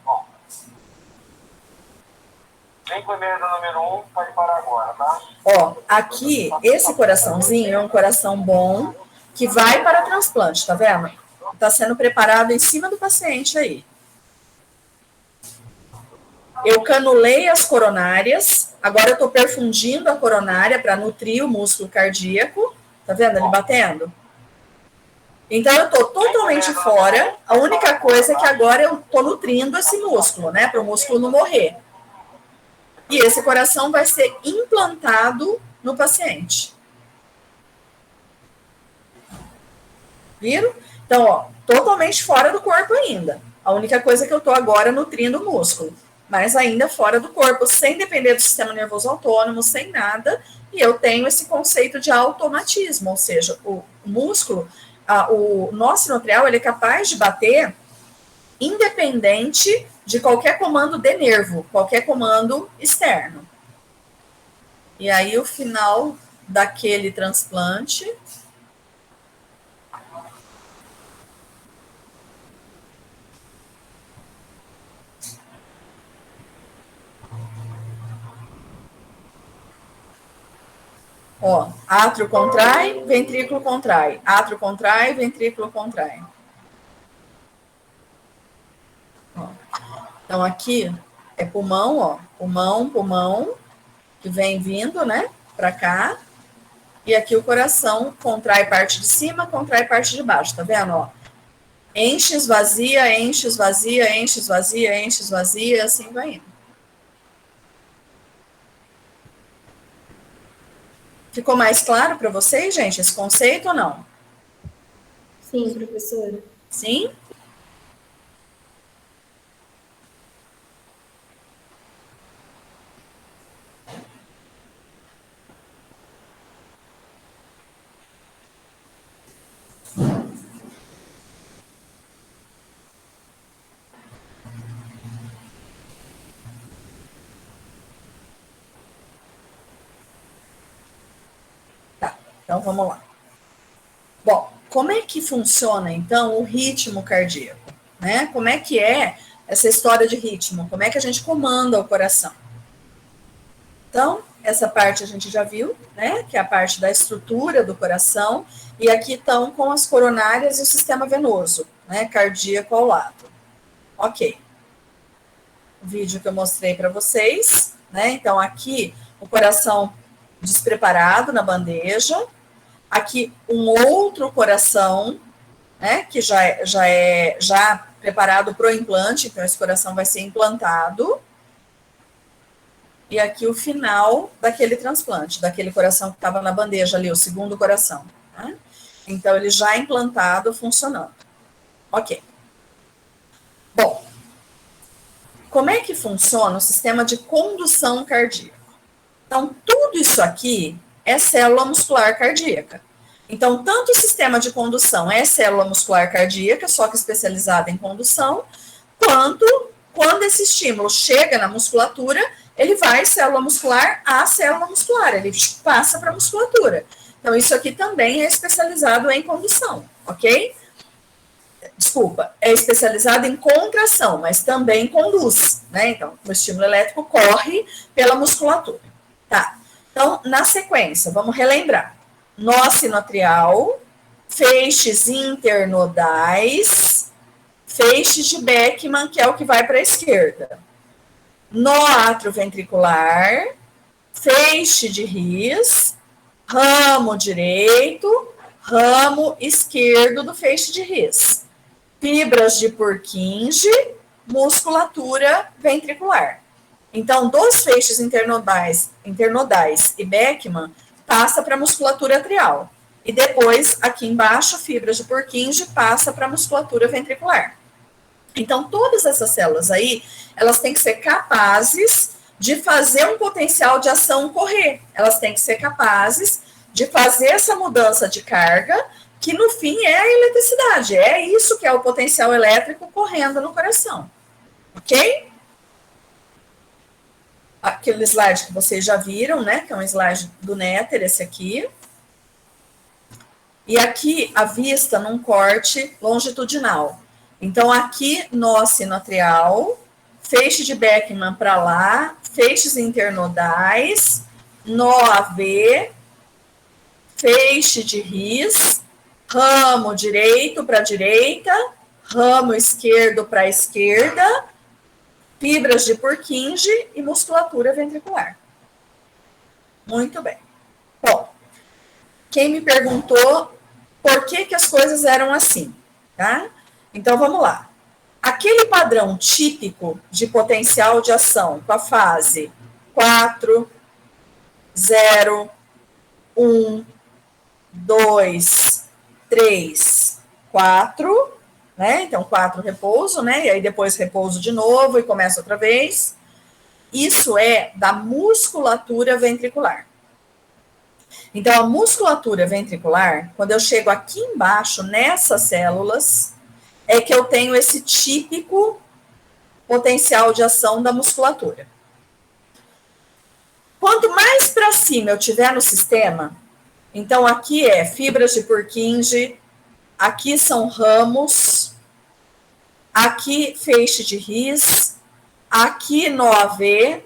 Vem com emenda número 1, pode parar agora, tá? Ó, aqui, esse coraçãozinho é um coração bom que vai para transplante, tá vendo? Tá sendo preparado em cima do paciente aí. Eu canulei as coronárias, agora eu tô perfundindo a coronária para nutrir o músculo cardíaco. Tá vendo ele batendo? Então, eu tô totalmente fora. A única coisa é que agora eu tô nutrindo esse músculo, né? Para o músculo não morrer. E esse coração vai ser implantado no paciente. Viram? Então, ó, totalmente fora do corpo ainda. A única coisa é que eu tô agora nutrindo o músculo. Mas ainda fora do corpo, sem depender do sistema nervoso autônomo, sem nada. E eu tenho esse conceito de automatismo, ou seja, o músculo, o nosso sinoatrial, ele é capaz de bater independente de qualquer comando de nervo, qualquer comando externo. E aí, o final daquele transplante. Ó, átrio contrai, ventrículo contrai. Átrio contrai, ventrículo contrai. Ó. Então, aqui é pulmão, ó. Pulmão, pulmão, que vem vindo, né, pra cá. E aqui o coração contrai parte de cima, contrai parte de baixo, tá vendo, ó? Enche, esvazia, enche, esvazia, enche, esvazia, enche, esvazia, e assim vai indo. Ficou mais claro para vocês, gente, esse conceito ou não? Sim, professora. Sim? Tá, então vamos lá. como é que funciona, então, o ritmo cardíaco? Né? Como é que é essa história de ritmo? Como é que a gente comanda o coração? Então, essa parte a gente já viu, né? Que é a parte da estrutura do coração. E aqui estão com as coronárias e o sistema venoso, né? Cardíaco ao lado. Ok. O vídeo que eu mostrei para vocês, né? Então, aqui o coração despreparado na bandeja. Aqui um outro coração, né? Que já é preparado para o implante. Então, esse coração vai ser implantado. E aqui o final daquele transplante, daquele coração que estava na bandeja ali, o segundo coração. Né? Então, ele já implantado, funcionando. Ok. Bom, como é que funciona o sistema de condução cardíaca? Então, tudo isso aqui é célula muscular cardíaca. Então, tanto o sistema de condução é célula muscular cardíaca, só que especializada em condução, quanto quando esse estímulo chega na musculatura, ele vai célula muscular a célula muscular, ele passa para a musculatura. Então, isso aqui também é especializado em condução, ok? Desculpa, é especializado em contração, mas também conduz, né? Então, o estímulo elétrico corre pela musculatura. Tá, então, na sequência, vamos relembrar. Nó sinoatrial, feixes internodais, feixes de Beckmann, que é o que vai para a esquerda. Nó atrioventricular, feixe de His, ramo direito, ramo esquerdo do feixe de His. Fibras de Purkinje, musculatura ventricular. Então, dos feixes internodais e Beckmann, passa para a musculatura atrial. E depois, aqui embaixo, fibras de Purkinje passa para a musculatura ventricular. Então, todas essas células aí, elas têm que ser capazes de fazer um potencial de ação correr. Elas têm que ser capazes de fazer essa mudança de carga, que no fim é a eletricidade. É isso que é o potencial elétrico correndo no coração. Ok? Aquele slide que vocês já viram, né? Que é um slide do Néter, esse aqui. E aqui a vista num corte longitudinal. Então, aqui, nó sinoatrial, feixe de Beckmann para lá, feixes internodais, nó AV, feixe de His, ramo direito para a direita, ramo esquerdo para a esquerda, fibras de Purkinje e musculatura ventricular. Muito bem. Bom, quem me perguntou por que as coisas eram assim, tá? Então, vamos lá. Aquele padrão típico de potencial de ação com a fase 4, 0, 1, 2, 3, 4, né? Então, 4 repouso, né? E aí depois repouso de novo e começa outra vez. Isso é da musculatura ventricular. Então, a musculatura ventricular, quando eu chego aqui embaixo, nessas células, é que eu tenho esse típico potencial de ação da musculatura. Quanto mais para cima eu tiver no sistema, então aqui é fibras de Purkinje, aqui são ramos, aqui feixe de His, aqui nó AV,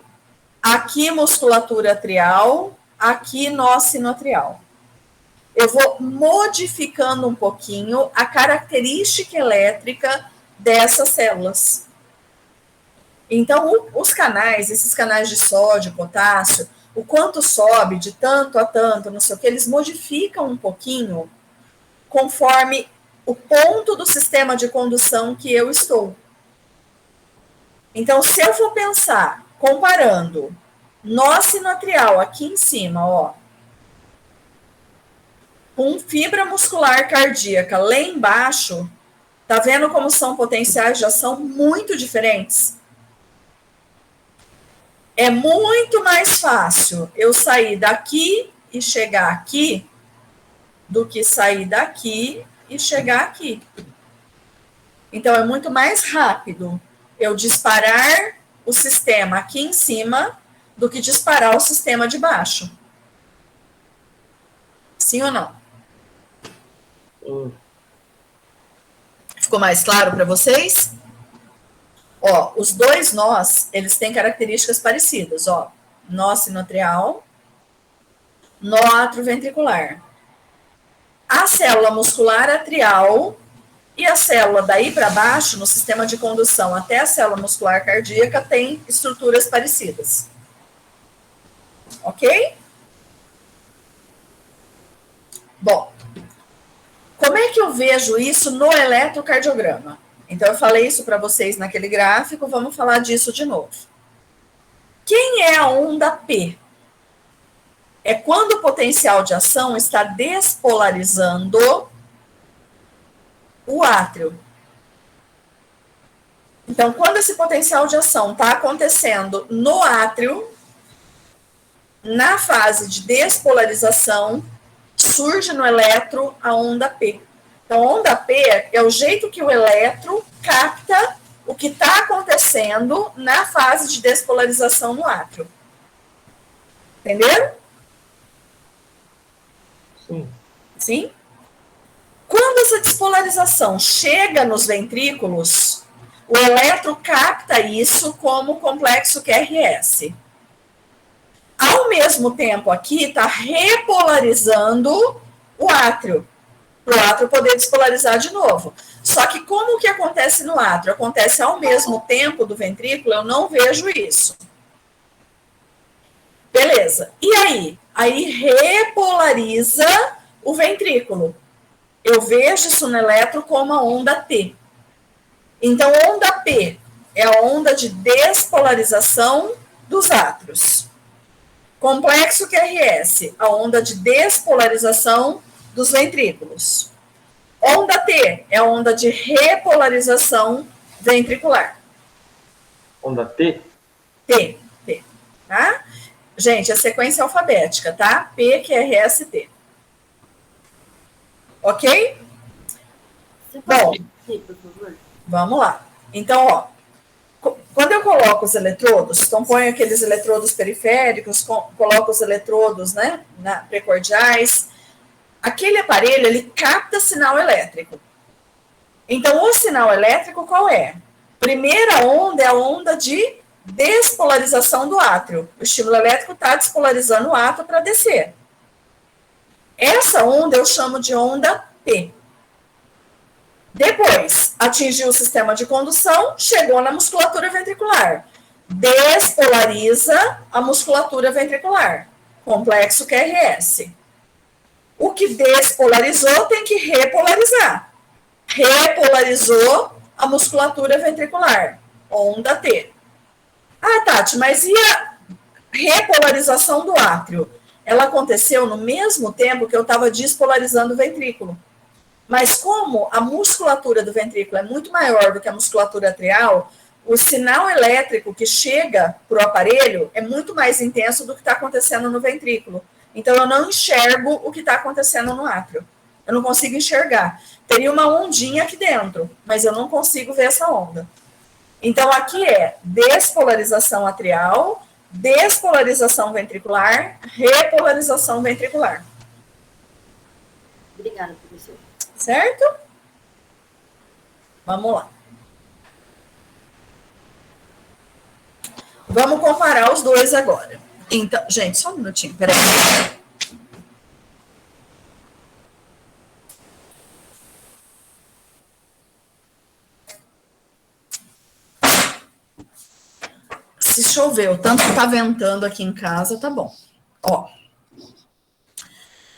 aqui musculatura atrial, aqui nó sinoatrial. Eu vou modificando um pouquinho a característica elétrica dessas células. Então, os canais, esses canais de sódio, potássio, o quanto sobe de tanto a tanto, não sei o que, eles modificam um pouquinho conforme o ponto do sistema de condução que eu estou. Então, se eu for pensar, comparando nó sinoatrial aqui em cima, ó, com fibra muscular cardíaca lá embaixo, tá vendo como são potenciais de ação muito diferentes? É muito mais fácil eu sair daqui e chegar aqui do que sair daqui e chegar aqui. Então, é muito mais rápido eu disparar o sistema aqui em cima do que disparar o sistema de baixo. Sim ou não? Ficou mais claro para vocês? Ó, os dois nós, eles têm características parecidas, ó. Nó sinoatrial, nó atrioventricular. A célula muscular atrial e a célula daí para baixo, no sistema de condução até a célula muscular cardíaca, tem estruturas parecidas. Ok? Bom, como é que eu vejo isso no eletrocardiograma? Então, eu falei isso para vocês naquele gráfico, vamos falar disso de novo. Quem é a onda P? É quando o potencial de ação está despolarizando o átrio. Então, quando esse potencial de ação está acontecendo no átrio, na fase de despolarização, surge no eletro a onda P. Então, a onda P é o jeito que o eletro capta o que está acontecendo na fase de despolarização no átrio. Entenderam? Sim. Sim? Quando essa despolarização chega nos ventrículos, o eletro capta isso como complexo QRS. Ao mesmo tempo, aqui está repolarizando o átrio, para o átrio poder despolarizar de novo. Só que como que acontece no átrio? Acontece ao mesmo tempo do ventrículo, eu não vejo isso. Beleza. E aí? Aí repolariza o ventrículo. Eu vejo isso no eletro como a onda T. Então, onda P é a onda de despolarização dos átrios. Complexo QRS, a onda de despolarização dos ventrículos. Onda T é a onda de repolarização ventricular. Onda T? T, tá? Gente, a sequência alfabética, tá? P, QRS, T. Ok? Bom, vamos lá. Então, ó, quando eu coloco os eletrodos, então ponho aqueles eletrodos periféricos, coloco os eletrodos, né, precordiais, aquele aparelho, ele capta sinal elétrico. Então, o sinal elétrico qual é? Primeira onda é a onda de despolarização do átrio. O estímulo elétrico está despolarizando o átrio para descer. Essa onda eu chamo de onda P. Depois, atingiu o sistema de condução, chegou na musculatura ventricular. Despolariza a musculatura ventricular. Complexo QRS. O que despolarizou tem que repolarizar. Repolarizou a musculatura ventricular. Onda T. Ah, Tati, mas e a repolarização do átrio? Ela aconteceu no mesmo tempo que eu estava despolarizando o ventrículo. Mas como a musculatura do ventrículo é muito maior do que a musculatura atrial, o sinal elétrico que chega para o aparelho é muito mais intenso do que está acontecendo no ventrículo. Então, eu não enxergo o que está acontecendo no átrio. Eu não consigo enxergar. Teria uma ondinha aqui dentro, mas eu não consigo ver essa onda. Então, aqui é despolarização atrial, despolarização ventricular, repolarização ventricular. Obrigada, professor. Certo? Vamos lá. Vamos comparar os dois agora. Então, gente, só um minutinho, peraí. Se chover, o tanto que tá ventando aqui em casa, tá bom. Ó.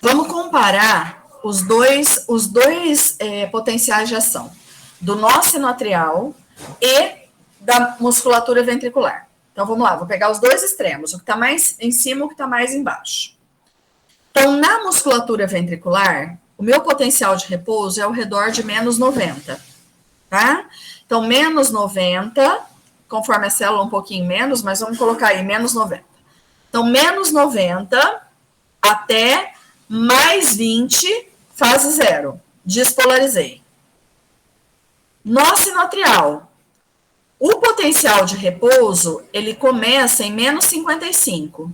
Vamos comparar os dois potenciais de ação, do nó sinoatrial e da musculatura ventricular. Então, vamos lá, vou pegar os dois extremos, o que está mais em cima e o que está mais embaixo. Então, na musculatura ventricular, o meu potencial de repouso é ao redor de menos 90, tá? Então, menos 90, conforme a célula um pouquinho menos, mas vamos colocar aí, menos 90. Então, menos 90 até mais 20, fase zero. Despolarizei. Nó sinoatrial. O potencial de repouso, ele começa em menos 55.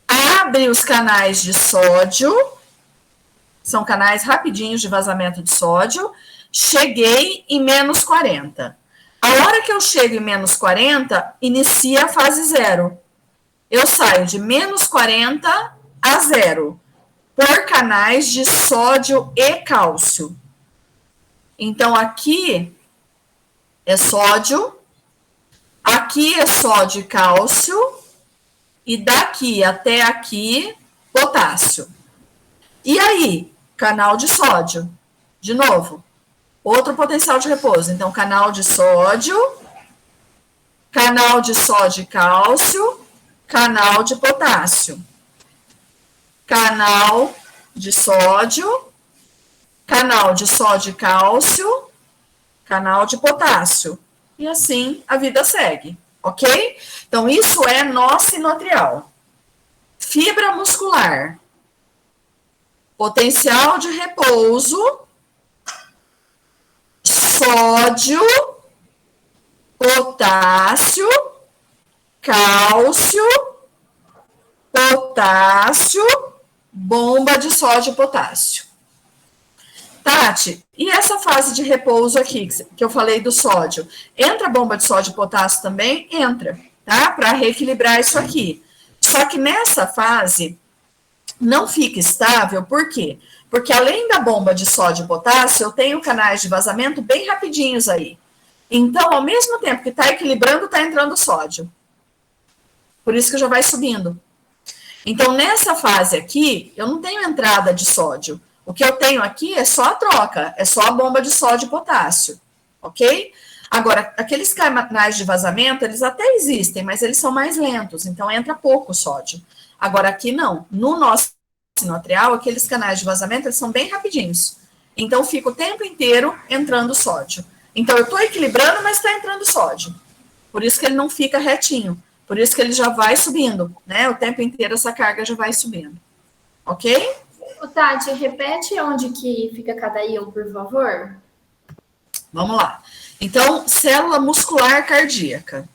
Abre os canais de sódio São canais rapidinhos de vazamento de sódio. Cheguei em menos 40. A hora que eu chego em menos 40, inicia a fase 0. Eu saio de menos 40 a 0 por canais de sódio e cálcio. Então, aqui é sódio, aqui é sódio e cálcio, e daqui até aqui, potássio. E aí, canal de sódio. De novo, outro potencial de repouso. Então, canal de sódio e cálcio, canal de potássio. Canal de sódio e cálcio, canal de potássio. E assim a vida segue, ok? Então, isso é nó sinoatrial. Fibra muscular. Potencial de repouso, sódio, potássio, cálcio, potássio, bomba de sódio e potássio. Tati, e essa fase de repouso aqui, que eu falei do sódio, entra bomba de sódio e potássio também? Entra, tá? Para reequilibrar isso aqui. Só que nessa fase não fica estável, por quê? Porque além da bomba de sódio e potássio, eu tenho canais de vazamento bem rapidinhos aí. Então, ao mesmo tempo que está equilibrando, está entrando sódio. Por isso que já vai subindo. Então, nessa fase aqui, eu não tenho entrada de sódio. O que eu tenho aqui é só a troca, é só a bomba de sódio e potássio, ok? Agora, aqueles canais de vazamento, eles até existem, mas eles são mais lentos, então entra pouco sódio. Agora, aqui não. No nosso sinoatrial, aqueles canais de vazamento, eles são bem rapidinhos. Então, fica o tempo inteiro entrando sódio. Então, eu estou equilibrando, mas está entrando sódio. Por isso que ele não fica retinho. Por isso que ele já vai subindo, né? O tempo inteiro essa carga já vai subindo. Ok? Ô, Tati, repete onde que fica cada íon, por favor. Vamos lá. Então, célula muscular cardíaca.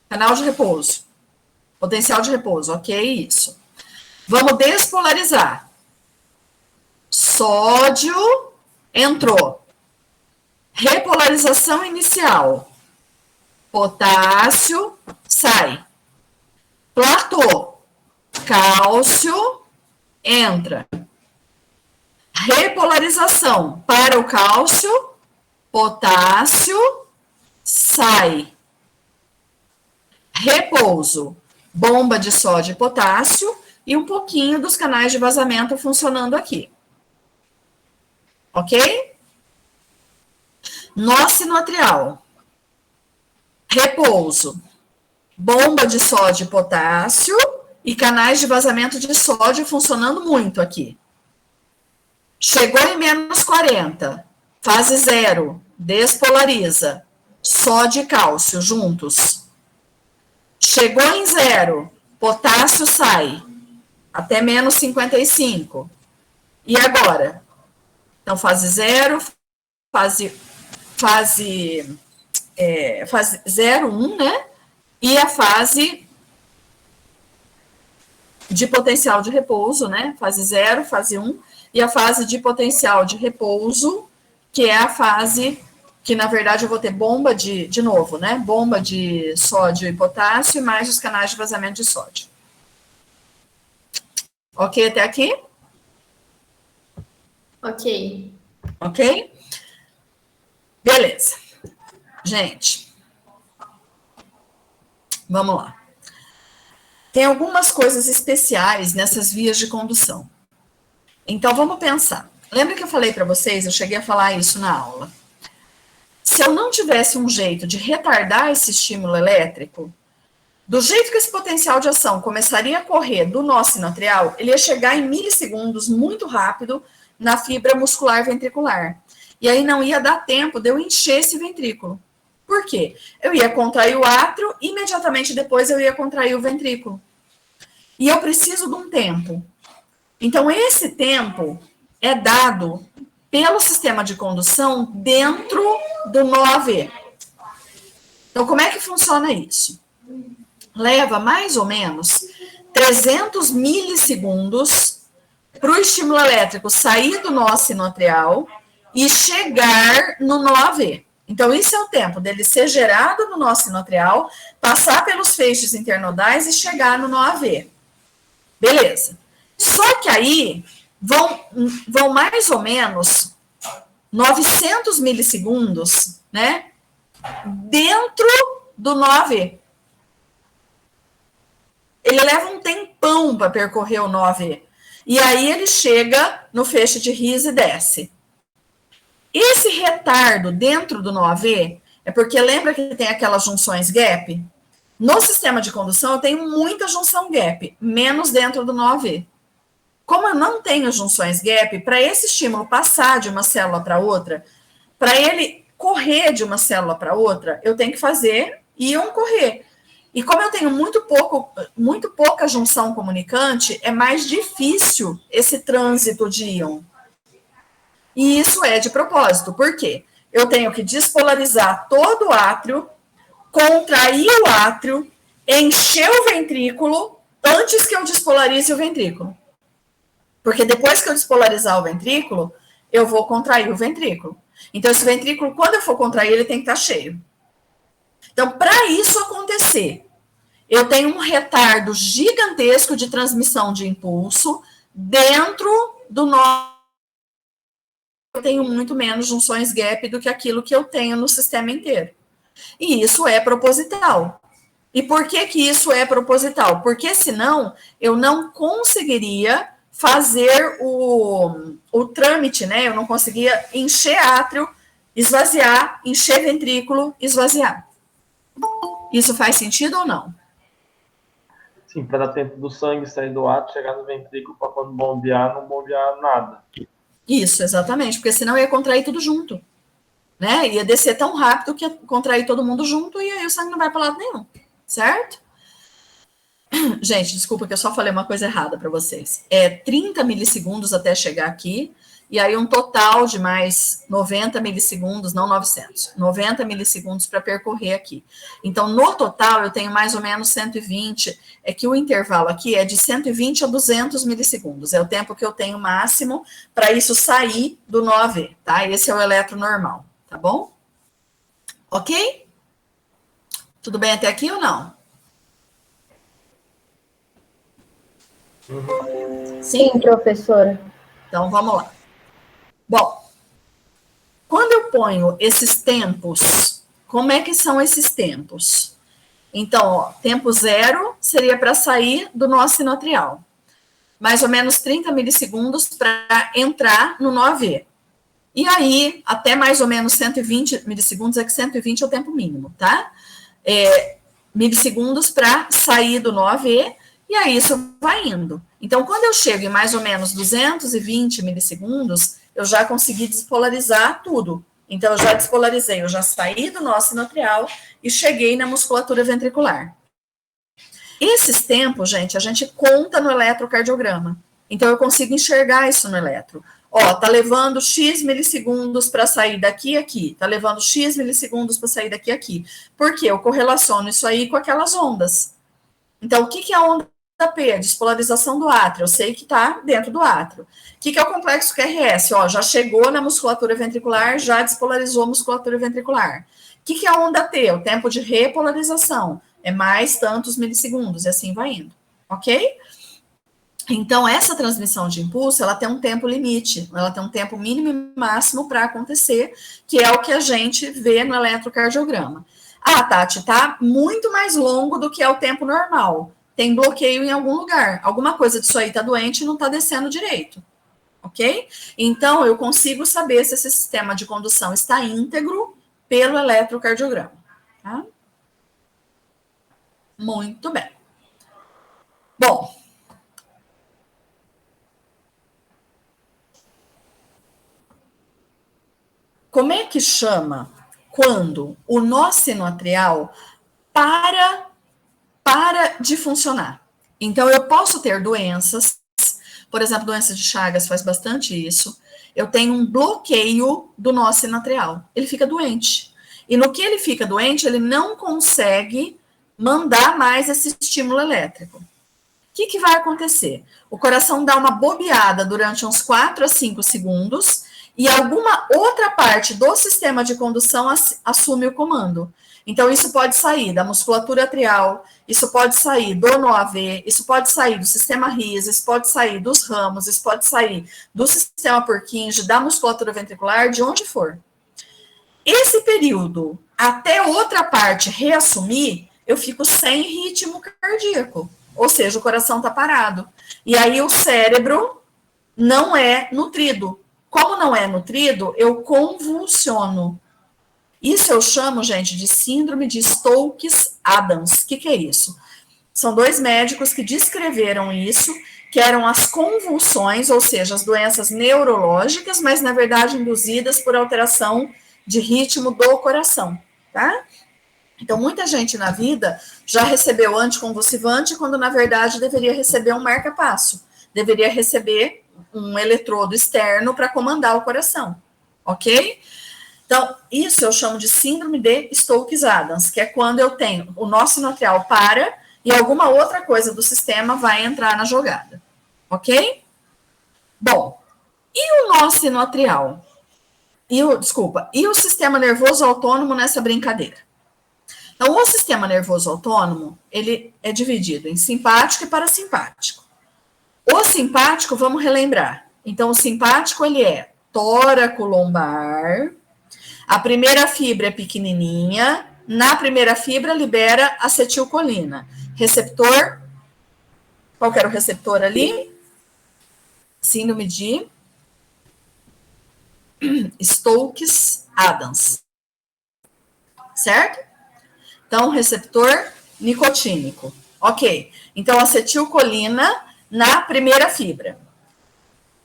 Canal de repouso. Potencial de repouso, ok? Isso. Vamos despolarizar. Sódio entrou. Repolarização inicial. Potássio sai. Platô. Cálcio entra. Repolarização para o cálcio. Potássio sai. Repouso. Bomba de sódio e potássio e um pouquinho dos canais de vazamento funcionando aqui. Ok? Nó sinoatrial. Repouso. Bomba de sódio e potássio e canais de vazamento de sódio funcionando muito aqui. Chegou em menos 40. Fase 0. Despolariza. Sódio e cálcio juntos. Chegou em 0. Potássio sai. Até menos 55. E agora? Então, fase 0, fase 0, 1, né? E a fase de potencial de repouso, né? Fase 0, fase 1. E a fase de potencial de repouso, que é a fase que, na verdade, eu vou ter bomba de novo, né? Bomba de sódio e potássio, e mais os canais de vazamento de sódio. Ok até aqui? Ok. Ok? Beleza. Gente, vamos lá. Tem algumas coisas especiais nessas vias de condução. Então, vamos pensar. Lembra que eu falei para vocês, eu cheguei a falar isso na aula. Se eu não tivesse um jeito de retardar esse estímulo elétrico, do jeito que esse potencial de ação começaria a correr do nó sinoatrial, ele ia chegar em milissegundos, muito rápido, na fibra muscular ventricular. E aí não ia dar tempo de eu encher esse ventrículo. Por quê? Eu ia contrair o átrio, imediatamente depois eu ia contrair o ventrículo. E eu preciso de um tempo. Então, esse tempo é dado pelo sistema de condução dentro do nó AV. Então, como é que funciona isso? Leva mais ou menos 300 milissegundos para o estímulo elétrico sair do nó sinoatrial e chegar no nó AV. Então, isso é o tempo dele ser gerado no nó sinoatrial, passar pelos feixes internodais e chegar no nó AV. Beleza. Só que aí vão mais ou menos 900 milissegundos, né? Dentro do nó AV. Ele leva um tempão para percorrer o nó AV. E aí ele chega no feixe de His e desce. Esse retardo dentro do nó AV é porque lembra que tem aquelas junções gap? No sistema de condução eu tenho muita junção gap, menos dentro do nó AV. Como eu não tenho junções gap, para esse estímulo passar de uma célula para outra, para ele correr de uma célula para outra, eu tenho que fazer íon correr. E como eu tenho muito pouca junção comunicante, é mais difícil esse trânsito de íon. E isso é de propósito. Por quê? Eu tenho que despolarizar todo o átrio, contrair o átrio, encher o ventrículo antes que eu despolarize o ventrículo. Porque depois que eu despolarizar o ventrículo, eu vou contrair o ventrículo. Então, esse ventrículo, quando eu for contrair, ele tem que estar cheio. Então, para isso acontecer, eu tenho um retardo gigantesco de transmissão de impulso dentro do nó. Eu tenho muito menos junções gap do que aquilo que eu tenho no sistema inteiro. E isso é proposital. E por que que isso é proposital? Porque senão eu não conseguiria fazer o trâmite, né? Eu não conseguia encher átrio, esvaziar, encher ventrículo, esvaziar. Isso faz sentido ou não? Sim, para dar tempo do sangue sair do átrio, chegar no ventrículo para quando bombear, não bombear nada. Isso, exatamente, porque senão ia contrair tudo junto, né? Ia descer tão rápido que ia contrair todo mundo junto e aí o sangue não vai para lado nenhum, certo? Gente, desculpa que eu só falei uma coisa errada para vocês. É 30 milissegundos até chegar aqui, e aí um total de mais 90 milissegundos, não 900, 90 milissegundos para percorrer aqui. Então, no total, eu tenho mais ou menos 120, é que o intervalo aqui é de 120 a 200 milissegundos, é o tempo que eu tenho máximo para isso sair do nó AV, tá? Esse é o eletro normal, tá bom? Ok? Tudo bem até aqui ou não? Sim, professora. Então, vamos lá. Bom, quando eu ponho esses tempos, como é que são esses tempos? Então, ó, tempo 0 seria para sair do nó sinoatrial. Mais ou menos 30 milissegundos para entrar no nó AV. E aí, até mais ou menos 120 milissegundos, é que 120 é o tempo mínimo, tá? Milissegundos para sair do nó AV, e aí isso vai indo. Então, quando eu chego em mais ou menos 220 milissegundos, eu já consegui despolarizar tudo. Então, eu já despolarizei, eu já saí do nó sinoatrial e cheguei na musculatura ventricular. Esses tempos, gente, a gente conta no eletrocardiograma. Então, eu consigo enxergar isso no eletro. Ó, tá levando X milissegundos para sair daqui a aqui. Tá levando X milissegundos para sair daqui a aqui. Por quê? Eu correlaciono isso aí com aquelas ondas. Então, o que é a onda P? A despolarização do átrio. Eu sei que está dentro do átrio. O que é o complexo QRS? Ó, já chegou na musculatura ventricular, já despolarizou a musculatura ventricular. O que é a onda T? O tempo de repolarização. É mais tantos milissegundos, e assim vai indo. Ok? Então, essa transmissão de impulso, ela tem um tempo limite, ela tem um tempo mínimo e máximo para acontecer, que é o que a gente vê no eletrocardiograma. Ah, Tati, tá muito mais longo do que é o tempo normal. Tem bloqueio em algum lugar. Alguma coisa disso aí tá doente e não tá descendo direito. Ok? Então, eu consigo saber se esse sistema de condução está íntegro pelo eletrocardiograma. Tá? Muito bem. Bom. Como é que chama quando o nó sinoatrial para de funcionar? Então, eu posso ter doenças, por exemplo, doença de Chagas faz bastante isso. Eu tenho um bloqueio do nó sinoatrial. Ele fica doente. E no que ele fica doente, ele não consegue mandar mais esse estímulo elétrico. que vai acontecer? O coração dá uma bobeada durante uns 4 a 5 segundos e alguma outra parte do sistema de condução assume o comando. Então, isso pode sair da musculatura atrial, isso pode sair do NOAV, isso pode sair do sistema RIS, isso pode sair dos ramos, isso pode sair do sistema Purkinje, da musculatura ventricular, de onde for. Esse período, até outra parte reassumir, eu fico sem ritmo cardíaco. Ou seja, o coração está parado. E aí o cérebro não é nutrido. Como não é nutrido, eu convulsiono. Isso eu chamo, gente, de síndrome de Stokes-Adams. O que é isso? São 2 médicos que descreveram isso, que eram as convulsões, ou seja, as doenças neurológicas, mas na verdade induzidas por alteração de ritmo do coração, tá? Então, muita gente na vida já recebeu anticonvulsivante, quando na verdade deveria receber um marca-passo, deveria receber um eletrodo externo para comandar o coração, ok? Então, isso eu chamo de síndrome de Stokes-Adams, que é quando eu tenho o nó sinoatrial para e alguma outra coisa do sistema vai entrar na jogada, ok? Bom, e o nó sinoatrial? E o sistema nervoso autônomo nessa brincadeira? Então, o sistema nervoso autônomo, ele é dividido em simpático e parasimpático. O simpático, vamos relembrar. Então, o simpático, ele é tóraco-lombar. A primeira fibra é pequenininha. Na primeira fibra, libera acetilcolina. Receptor, qual que era o receptor ali? Síndrome de Stokes-Adams. Certo? Então, receptor nicotínico. Ok. Então, acetilcolina na primeira fibra.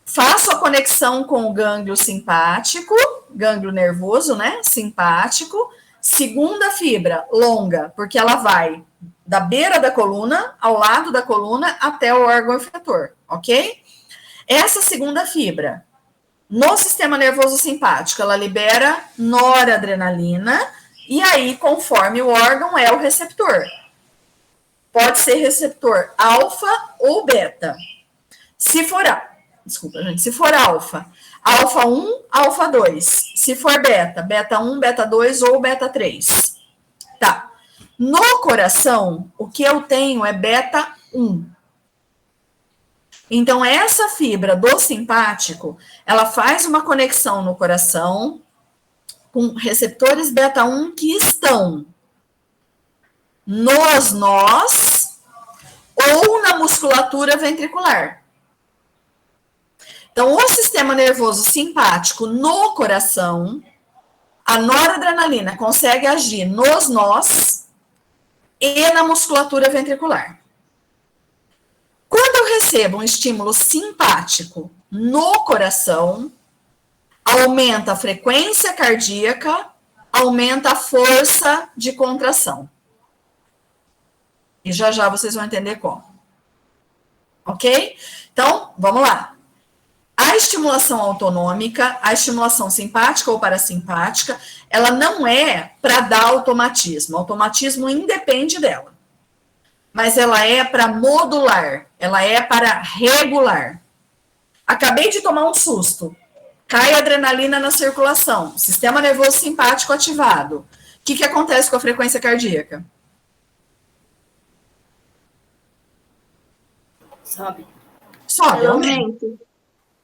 Faço a conexão com o gânglio simpático, gânglio nervoso, né? Simpático. Segunda fibra, longa, porque ela vai da beira da coluna, ao lado da coluna, até o órgão efetor, ok? Essa segunda fibra, no sistema nervoso simpático, ela libera noradrenalina, e aí, conforme o órgão, é o receptor. Pode ser receptor alfa ou beta. Se for alfa, alfa 1, alfa 2. Se for beta, beta 1, beta 2 ou beta 3. Tá. No coração, o que eu tenho é beta 1. Então, essa fibra do simpático, ela faz uma conexão no coração com receptores beta 1 que estão nos nós ou na musculatura ventricular. Então, o sistema nervoso simpático no coração, a noradrenalina consegue agir nos nós e na musculatura ventricular. Quando eu recebo um estímulo simpático no coração, aumenta a frequência cardíaca, aumenta a força de contração. E já vocês vão entender como. Ok? Então, vamos lá. A estimulação autonômica, a estimulação simpática ou parasimpática, ela não é para dar automatismo. O automatismo independe dela. Mas ela é para modular, ela é para regular. Acabei de tomar um susto. Cai adrenalina na circulação, sistema nervoso simpático ativado. O que acontece com a frequência cardíaca? Sobe. Sobe, aumenta. Aumenta.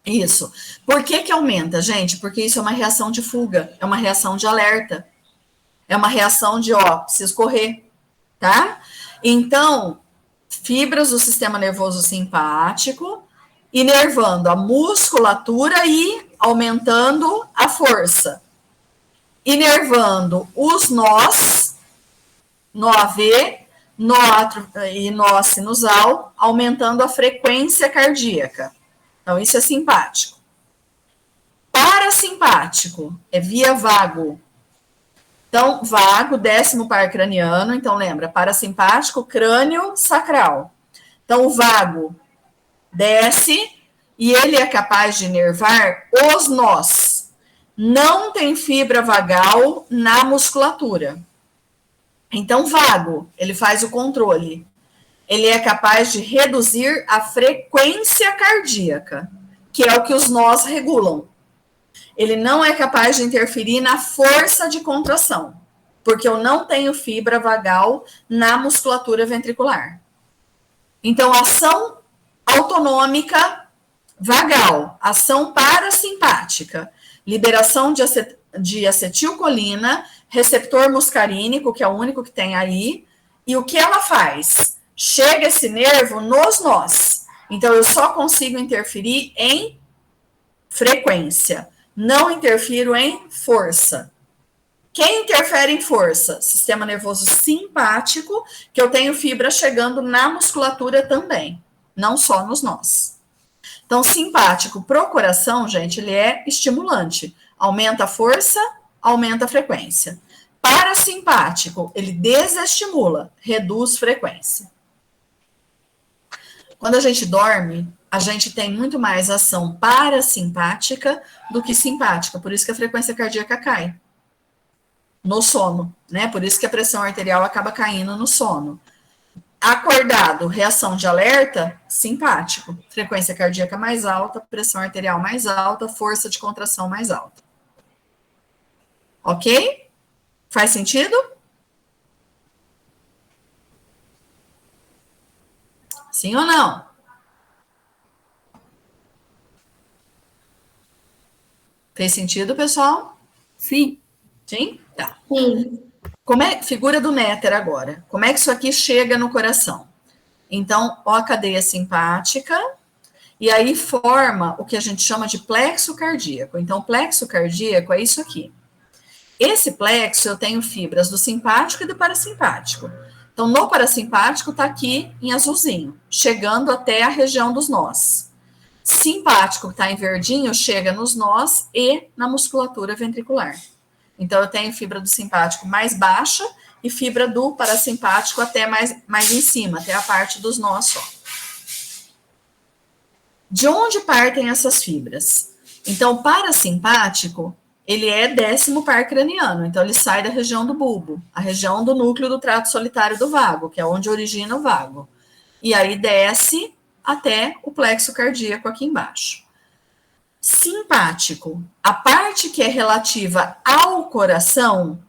Isso. Por que aumenta, gente? Porque isso é uma reação de fuga, é uma reação de alerta. É uma reação de, preciso correr, tá? Então, fibras do sistema nervoso simpático, inervando a musculatura e aumentando a força. Inervando os nós, nó AV, nó átrio e nó sinusal, aumentando a frequência cardíaca. Então, isso é simpático. Parasimpático é via vago. Então, vago, 10º par craniano. Então, lembra, parasimpático, crânio sacral. Então, o vago desce e ele é capaz de inervar os nós. Não tem fibra vagal na musculatura. Então, vago, ele faz o controle. ele é capaz de reduzir a frequência cardíaca, que é o que os nós regulam. Ele não é capaz de interferir na força de contração, porque eu não tenho fibra vagal na musculatura ventricular. Então, ação autonômica vagal, ação parasimpática, liberação de acetilcolina, receptor muscarínico, que é o único que tem aí, e o que ela faz? Chega esse nervo nos nós. Então, eu só consigo interferir em frequência, não interfiro em força. Quem interfere em força? Sistema nervoso simpático, que eu tenho fibra chegando na musculatura também, não só nos nós. Então, simpático pro coração, gente, ele é estimulante. Aumenta a força, aumenta a frequência. Parasimpático, ele desestimula, reduz frequência. Quando a gente dorme, a gente tem muito mais ação parasimpática do que simpática, por isso que a frequência cardíaca cai no sono, né? Por isso que a pressão arterial acaba caindo no sono. Acordado, reação de alerta, simpático. Frequência cardíaca mais alta, pressão arterial mais alta, força de contração mais alta. Ok? Faz sentido? Sim ou não? Fez sentido, pessoal? Sim. Sim? Tá. Sim. Figura do néter agora. Como é que isso aqui chega no coração? Então, ó, a cadeia simpática, e aí forma o que a gente chama de plexo cardíaco. Então, o plexo cardíaco é isso aqui. Esse plexo, eu tenho fibras do simpático e do parasimpático. Então, no parasimpático, está aqui em azulzinho, chegando até a região dos nós. Simpático, que está em verdinho, chega nos nós e na musculatura ventricular. Então, eu tenho fibra do simpático mais baixa e fibra do parasimpático até mais em cima, até a parte dos nós só. De onde partem essas fibras? Então, o parasimpático, ele é 10º par craniano, então ele sai da região do bulbo, a região do núcleo do trato solitário do vago, que é onde origina o vago. E aí desce até o plexo cardíaco aqui embaixo. Simpático, a parte que é relativa ao coração,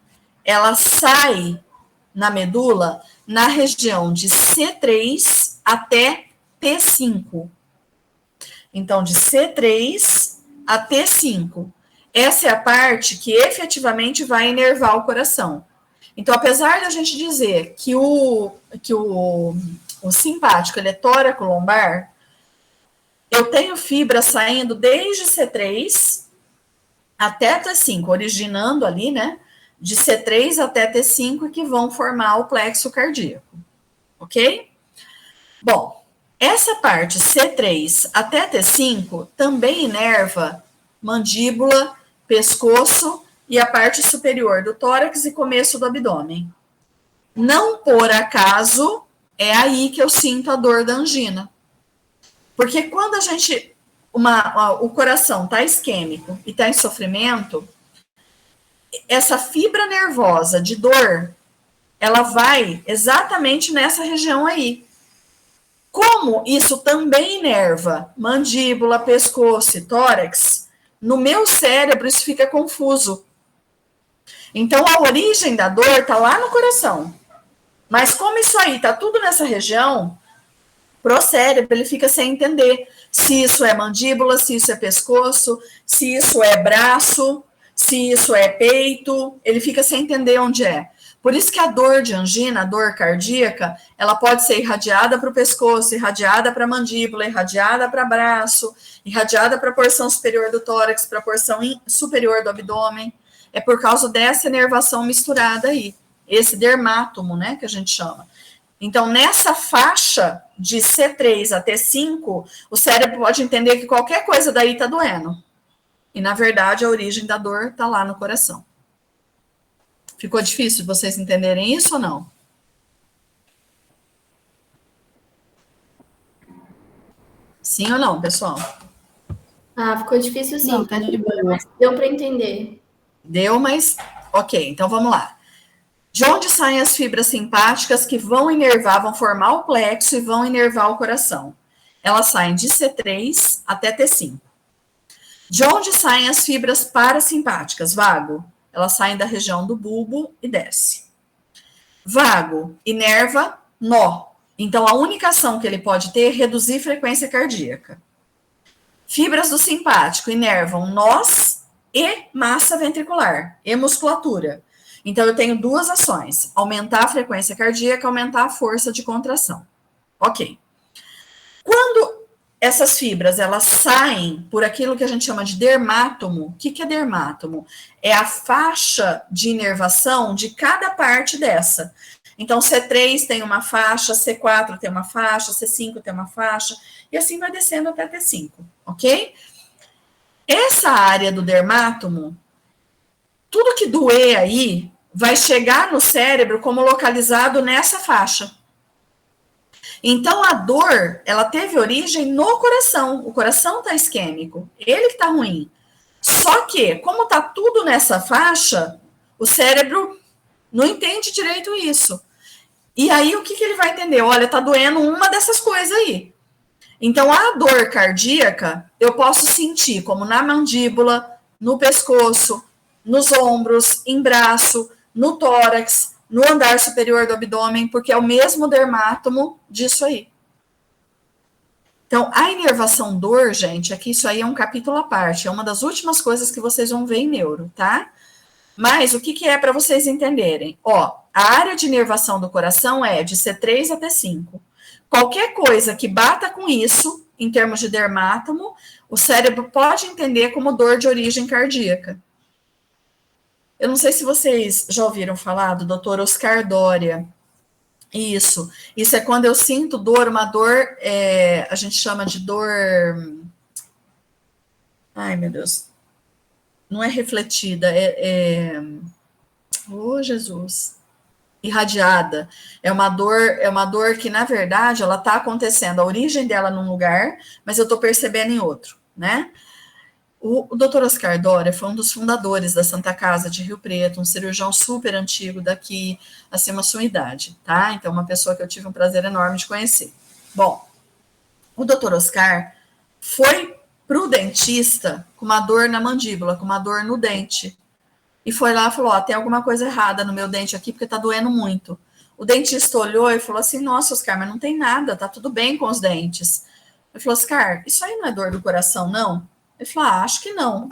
ela sai na medula na região de C3 até T5. Então, de C3 a T5. Essa é a parte que efetivamente vai inervar o coração. Então, apesar de a gente dizer que o simpático ele é tóraco-lombar, eu tenho fibra saindo desde C3 até T5, originando ali, né? De C3 até T5, que vão formar o plexo cardíaco. Ok? Bom, essa parte C3 até T5 também inerva mandíbula, pescoço e a parte superior do tórax e começo do abdômen. Não por acaso é aí que eu sinto a dor da angina. Porque quando a gente, o coração está isquêmico e está em sofrimento, essa fibra nervosa de dor, ela vai exatamente nessa região aí. Como isso também inerva mandíbula, pescoço e tórax, no meu cérebro isso fica confuso. Então, a origem da dor está lá no coração. Mas como isso aí está tudo nessa região, pro cérebro ele fica sem entender se isso é mandíbula, se isso é pescoço, se isso é braço, se isso é peito, ele fica sem entender onde é. Por isso que a dor de angina, a dor cardíaca, ela pode ser irradiada para o pescoço, irradiada para a mandíbula, irradiada para o braço, irradiada para a porção superior do tórax, para a porção superior do abdômen. É por causa dessa inervação misturada aí, esse dermátomo, né, que a gente chama. Então, nessa faixa de C3 a T5, o cérebro pode entender que qualquer coisa daí está doendo. E, na verdade, a origem da dor está lá no coração. Ficou difícil de vocês entenderem isso ou não? Sim ou não, pessoal? Ah, ficou difícil sim. Não, tá de boa. Deu para entender. Deu, mas ok, então vamos lá. De onde saem as fibras simpáticas que vão inervar, vão formar o plexo e vão inervar o coração? Elas saem de C3 até T5. De onde saem as fibras parasimpáticas, vago? Elas saem da região do bulbo e desce. Vago, inerva, nó. Então, a única ação que ele pode ter é reduzir frequência cardíaca. Fibras do simpático inervam nós e massa ventricular, e musculatura. Então, eu tenho duas ações: aumentar a frequência cardíaca, aumentar a força de contração. Ok. Quando essas fibras, elas saem por aquilo que a gente chama de dermátomo. O que é dermátomo? É a faixa de inervação de cada parte dessa. Então, C3 tem uma faixa, C4 tem uma faixa, C5 tem uma faixa, e assim vai descendo até T5, ok? Essa área do dermátomo, tudo que doer aí, vai chegar no cérebro como localizado nessa faixa. Então, a dor, ela teve origem no coração. O coração está isquêmico, ele que está ruim. Só que, como está tudo nessa faixa, o cérebro não entende direito isso. E aí, o que ele vai entender? Olha, está doendo uma dessas coisas aí. Então, a dor cardíaca, eu posso sentir como na mandíbula, no pescoço, nos ombros, em braço, no tórax, no andar superior do abdômen, porque é o mesmo dermátomo disso aí. Então, a inervação dor, gente, aqui isso aí é um capítulo à parte, é uma das últimas coisas que vocês vão ver em neuro, tá? Mas o que é para vocês entenderem? Ó, a área de inervação do coração é de C3 a T5. Qualquer coisa que bata com isso, em termos de dermátomo, o cérebro pode entender como dor de origem cardíaca. Eu não sei se vocês já ouviram falar do Dr. Oscar Doria. Isso é quando eu sinto dor, uma dor, a gente chama de dor... Ai, meu Deus. Não é refletida, Oh, Jesus. Irradiada. É uma dor que, na verdade, ela está acontecendo, a origem dela num lugar, mas eu estou percebendo em outro, né? O Dr. Oscar Doria foi um dos fundadores da Santa Casa de Rio Preto, um cirurgião super antigo daqui, acima da sua idade, tá? Então, uma pessoa que eu tive um prazer enorme de conhecer. Bom, o Dr. Oscar foi pro dentista com uma dor na mandíbula, com uma dor no dente. E foi lá e falou, ó, tem alguma coisa errada no meu dente aqui, porque tá doendo muito. O dentista olhou e falou assim, nossa, Oscar, mas não tem nada, tá tudo bem com os dentes. Ele falou, Oscar, isso aí não é dor do coração, não? Ele falou, acho que não.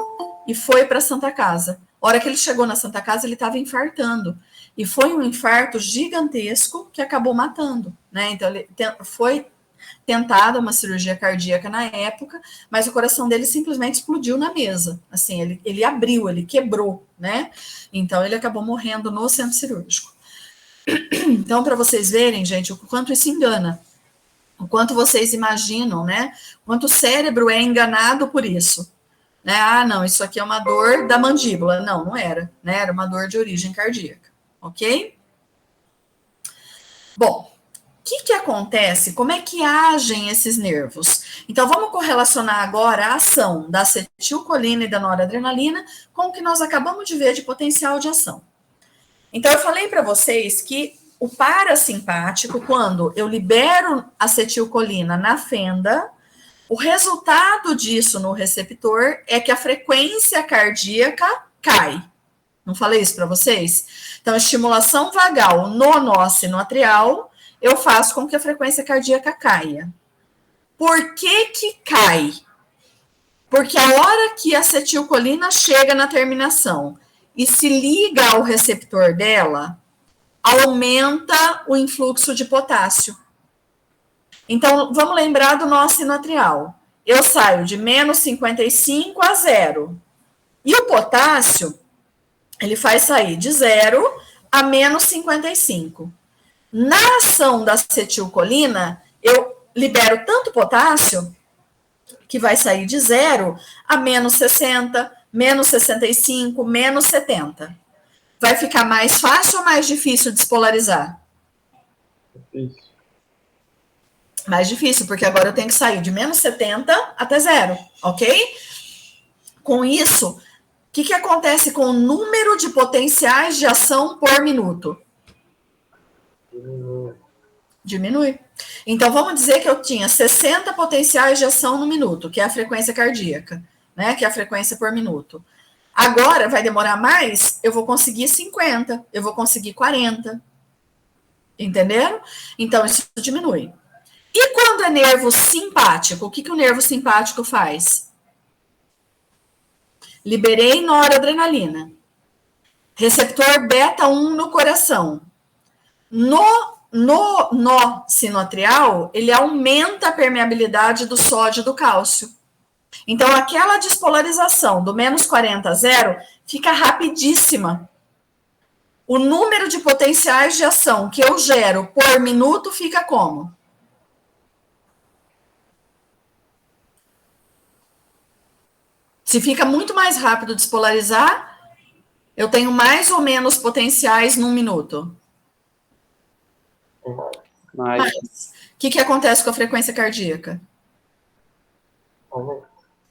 E foi para a Santa Casa. A hora que ele chegou na Santa Casa, ele estava infartando. E foi um infarto gigantesco que acabou matando, né? Então, ele foi tentada uma cirurgia cardíaca na época, mas o coração dele simplesmente explodiu na mesa. Assim, ele abriu, ele quebrou, né? Então, ele acabou morrendo no centro cirúrgico. Então, para vocês verem, gente, o quanto isso engana. O quanto vocês imaginam, né? O quanto o cérebro é enganado por isso. Né? Ah, não, isso aqui é uma dor da mandíbula. Não, não era. Né? Era uma dor de origem cardíaca. Ok? Bom, o que acontece? Como é que agem esses nervos? Então, vamos correlacionar agora a ação da acetilcolina e da noradrenalina com o que nós acabamos de ver de potencial de ação. Então, eu falei para vocês que o parasimpático, quando eu libero acetilcolina na fenda, o resultado disso no receptor é que a frequência cardíaca cai. Não falei isso para vocês? Então, a estimulação vagal no nó sinoatrial, eu faço com que a frequência cardíaca caia. Por que cai? Porque a hora que a acetilcolina chega na terminação e se liga ao receptor dela, aumenta o influxo de potássio. Então, vamos lembrar do nó sinoatrial. Eu saio de menos 55 a 0. E o potássio, ele faz sair de 0 a menos 55. Na ação da acetilcolina, eu libero tanto potássio que vai sair de 0 a menos 60, menos 65, menos 70. Vai ficar mais fácil ou mais difícil despolarizar? Difícil. Mais difícil, porque agora eu tenho que sair de menos 70 até 0, ok? Com isso, o que acontece com o número de potenciais de ação por minuto? Diminui. Então, vamos dizer que eu tinha 60 potenciais de ação no minuto, que é a frequência cardíaca, né? Que é a frequência por minuto. Agora, vai demorar mais, eu vou conseguir 50, eu vou conseguir 40. Entenderam? Então, isso diminui. E quando é nervo simpático, o que o nervo simpático faz? Liberei noradrenalina. Receptor beta 1 no coração. No nó sinoatrial, ele aumenta a permeabilidade do sódio e do cálcio. Então, aquela despolarização do menos 40 a 0 fica rapidíssima. O número de potenciais de ação que eu gero por minuto fica como? Se fica muito mais rápido despolarizar, eu tenho mais ou menos potenciais num minuto. Mas o que acontece com a frequência cardíaca?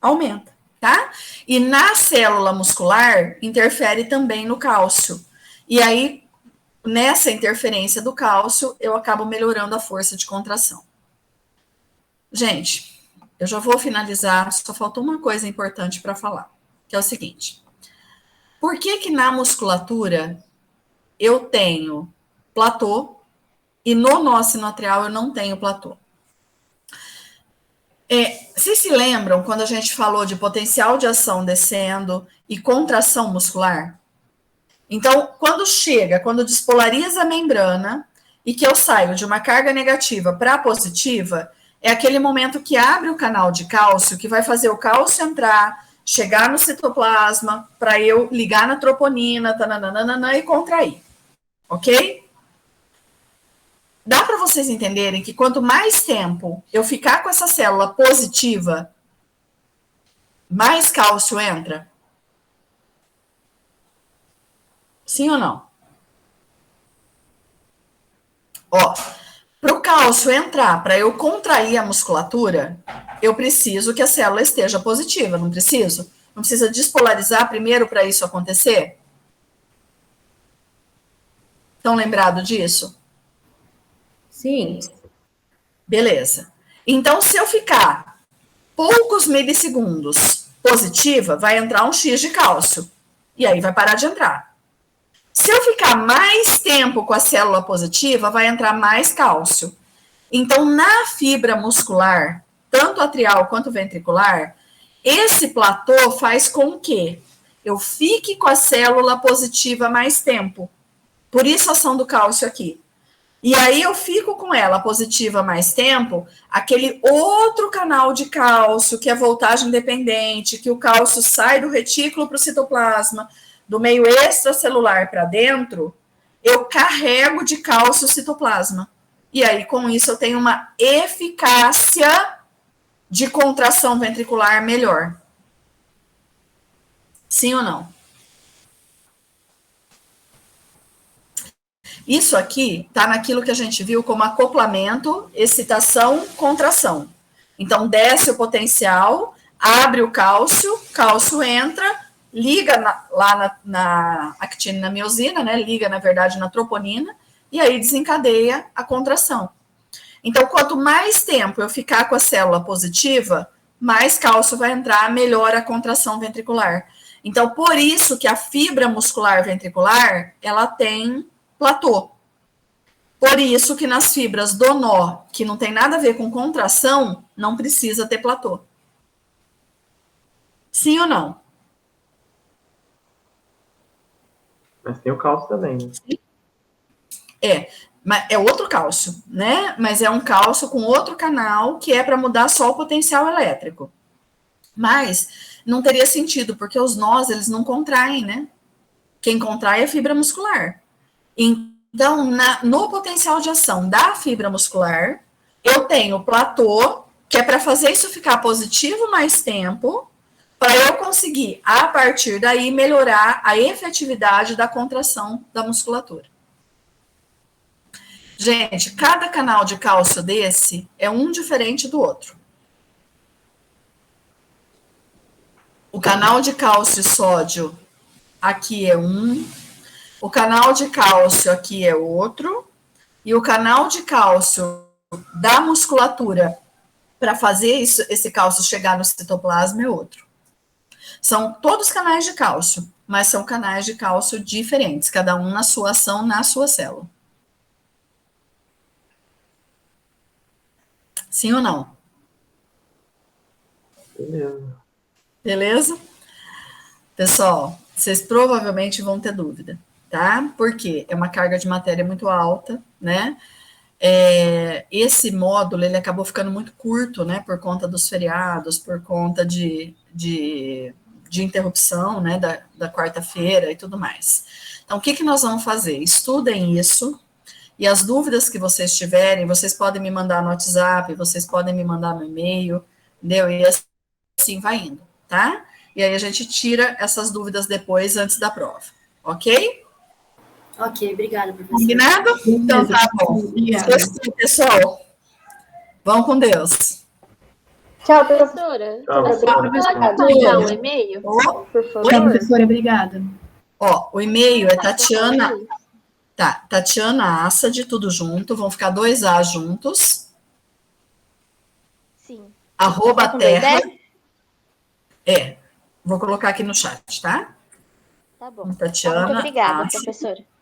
Aumenta, tá? E na célula muscular, interfere também no cálcio. E aí, nessa interferência do cálcio, eu acabo melhorando a força de contração. Gente, eu já vou finalizar, só faltou uma coisa importante para falar, que é o seguinte. Por que na musculatura eu tenho platô e no nó sinoatrial eu não tenho platô? Vocês se lembram quando a gente falou de potencial de ação descendo e contração muscular? Então, quando despolariza a membrana e que eu saio de uma carga negativa para positiva, é aquele momento que abre o canal de cálcio, que vai fazer o cálcio entrar, chegar no citoplasma, para eu ligar na troponina, tananana, e contrair. Ok? Dá para vocês entenderem que quanto mais tempo eu ficar com essa célula positiva, mais cálcio entra? Sim ou não? Ó, para o cálcio entrar, para eu contrair a musculatura, eu preciso que a célula esteja positiva, não preciso? Não precisa despolarizar primeiro para isso acontecer? Estão lembrados disso? Sim. Beleza. Então, se eu ficar poucos milissegundos positiva, vai entrar um X de cálcio. E aí vai parar de entrar. Se eu ficar mais tempo com a célula positiva, vai entrar mais cálcio. Então, na fibra muscular, tanto atrial quanto ventricular, esse platô faz com que eu fique com a célula positiva mais tempo. Por isso a ação do cálcio aqui. E aí eu fico com ela positiva mais tempo, aquele outro canal de cálcio, que é voltagem dependente, que o cálcio sai do retículo para o citoplasma, do meio extracelular para dentro, eu carrego de cálcio o citoplasma. E aí, com isso, eu tenho uma eficácia de contração ventricular melhor. Sim ou não? Isso aqui está naquilo que a gente viu como acoplamento, excitação, contração. Então, desce o potencial, abre o cálcio entra, liga lá na actina e na miosina, né? Liga, na verdade, na troponina, e aí desencadeia a contração. Então, quanto mais tempo eu ficar com a célula positiva, mais cálcio vai entrar, melhora a contração ventricular. Então, por isso que a fibra muscular ventricular, ela tem platô. Por isso que nas fibras do nó, que não tem nada a ver com contração, não precisa ter platô. Sim ou não? Mas tem o cálcio também, né? É outro cálcio, né? Mas é um cálcio com outro canal que é para mudar só o potencial elétrico. Mas não teria sentido, porque os nós, eles não contraem, né? Quem contrai é a fibra muscular. Então, no potencial de ação da fibra muscular, eu tenho o platô, que é para fazer isso ficar positivo mais tempo, para eu conseguir, a partir daí, melhorar a efetividade da contração da musculatura. Gente, cada canal de cálcio desse é um diferente do outro. O canal de cálcio e sódio aqui é um, o canal de cálcio aqui é outro, E o canal de cálcio da musculatura para fazer isso, esse cálcio chegar no citoplasma é outro. São todos canais de cálcio, mas são canais de cálcio diferentes, cada um na sua ação, na sua célula. Sim ou não? Beleza. Beleza? Pessoal, vocês provavelmente vão ter dúvida, tá? Porque é uma carga de matéria muito alta, né? Esse módulo, ele acabou ficando muito curto, né? Por conta dos feriados, por conta de interrupção, né? Da quarta-feira e tudo mais. Então, o que nós vamos fazer? Estudem isso, e as dúvidas que vocês tiverem, vocês podem me mandar no WhatsApp, vocês podem me mandar no e-mail, entendeu? E assim vai indo, tá? E aí a gente tira essas dúvidas depois, antes da prova, ok? Ok, obrigada, professora. Combinado? Então tá bom. Obrigada. Pessoal, vão com Deus. Tchau, professora. Tchau, A senhora professora. pode passar o e-mail, Ó, por favor? Tchau, professora, obrigada. o e-mail é Tatiana, Tatiana Assad, tudo junto, vão ficar 2 A juntos, Sim. arroba Com terra, 2 vou colocar aqui no chat, tá? Tá bom. Tatiana Muito obrigada, Assad. professora.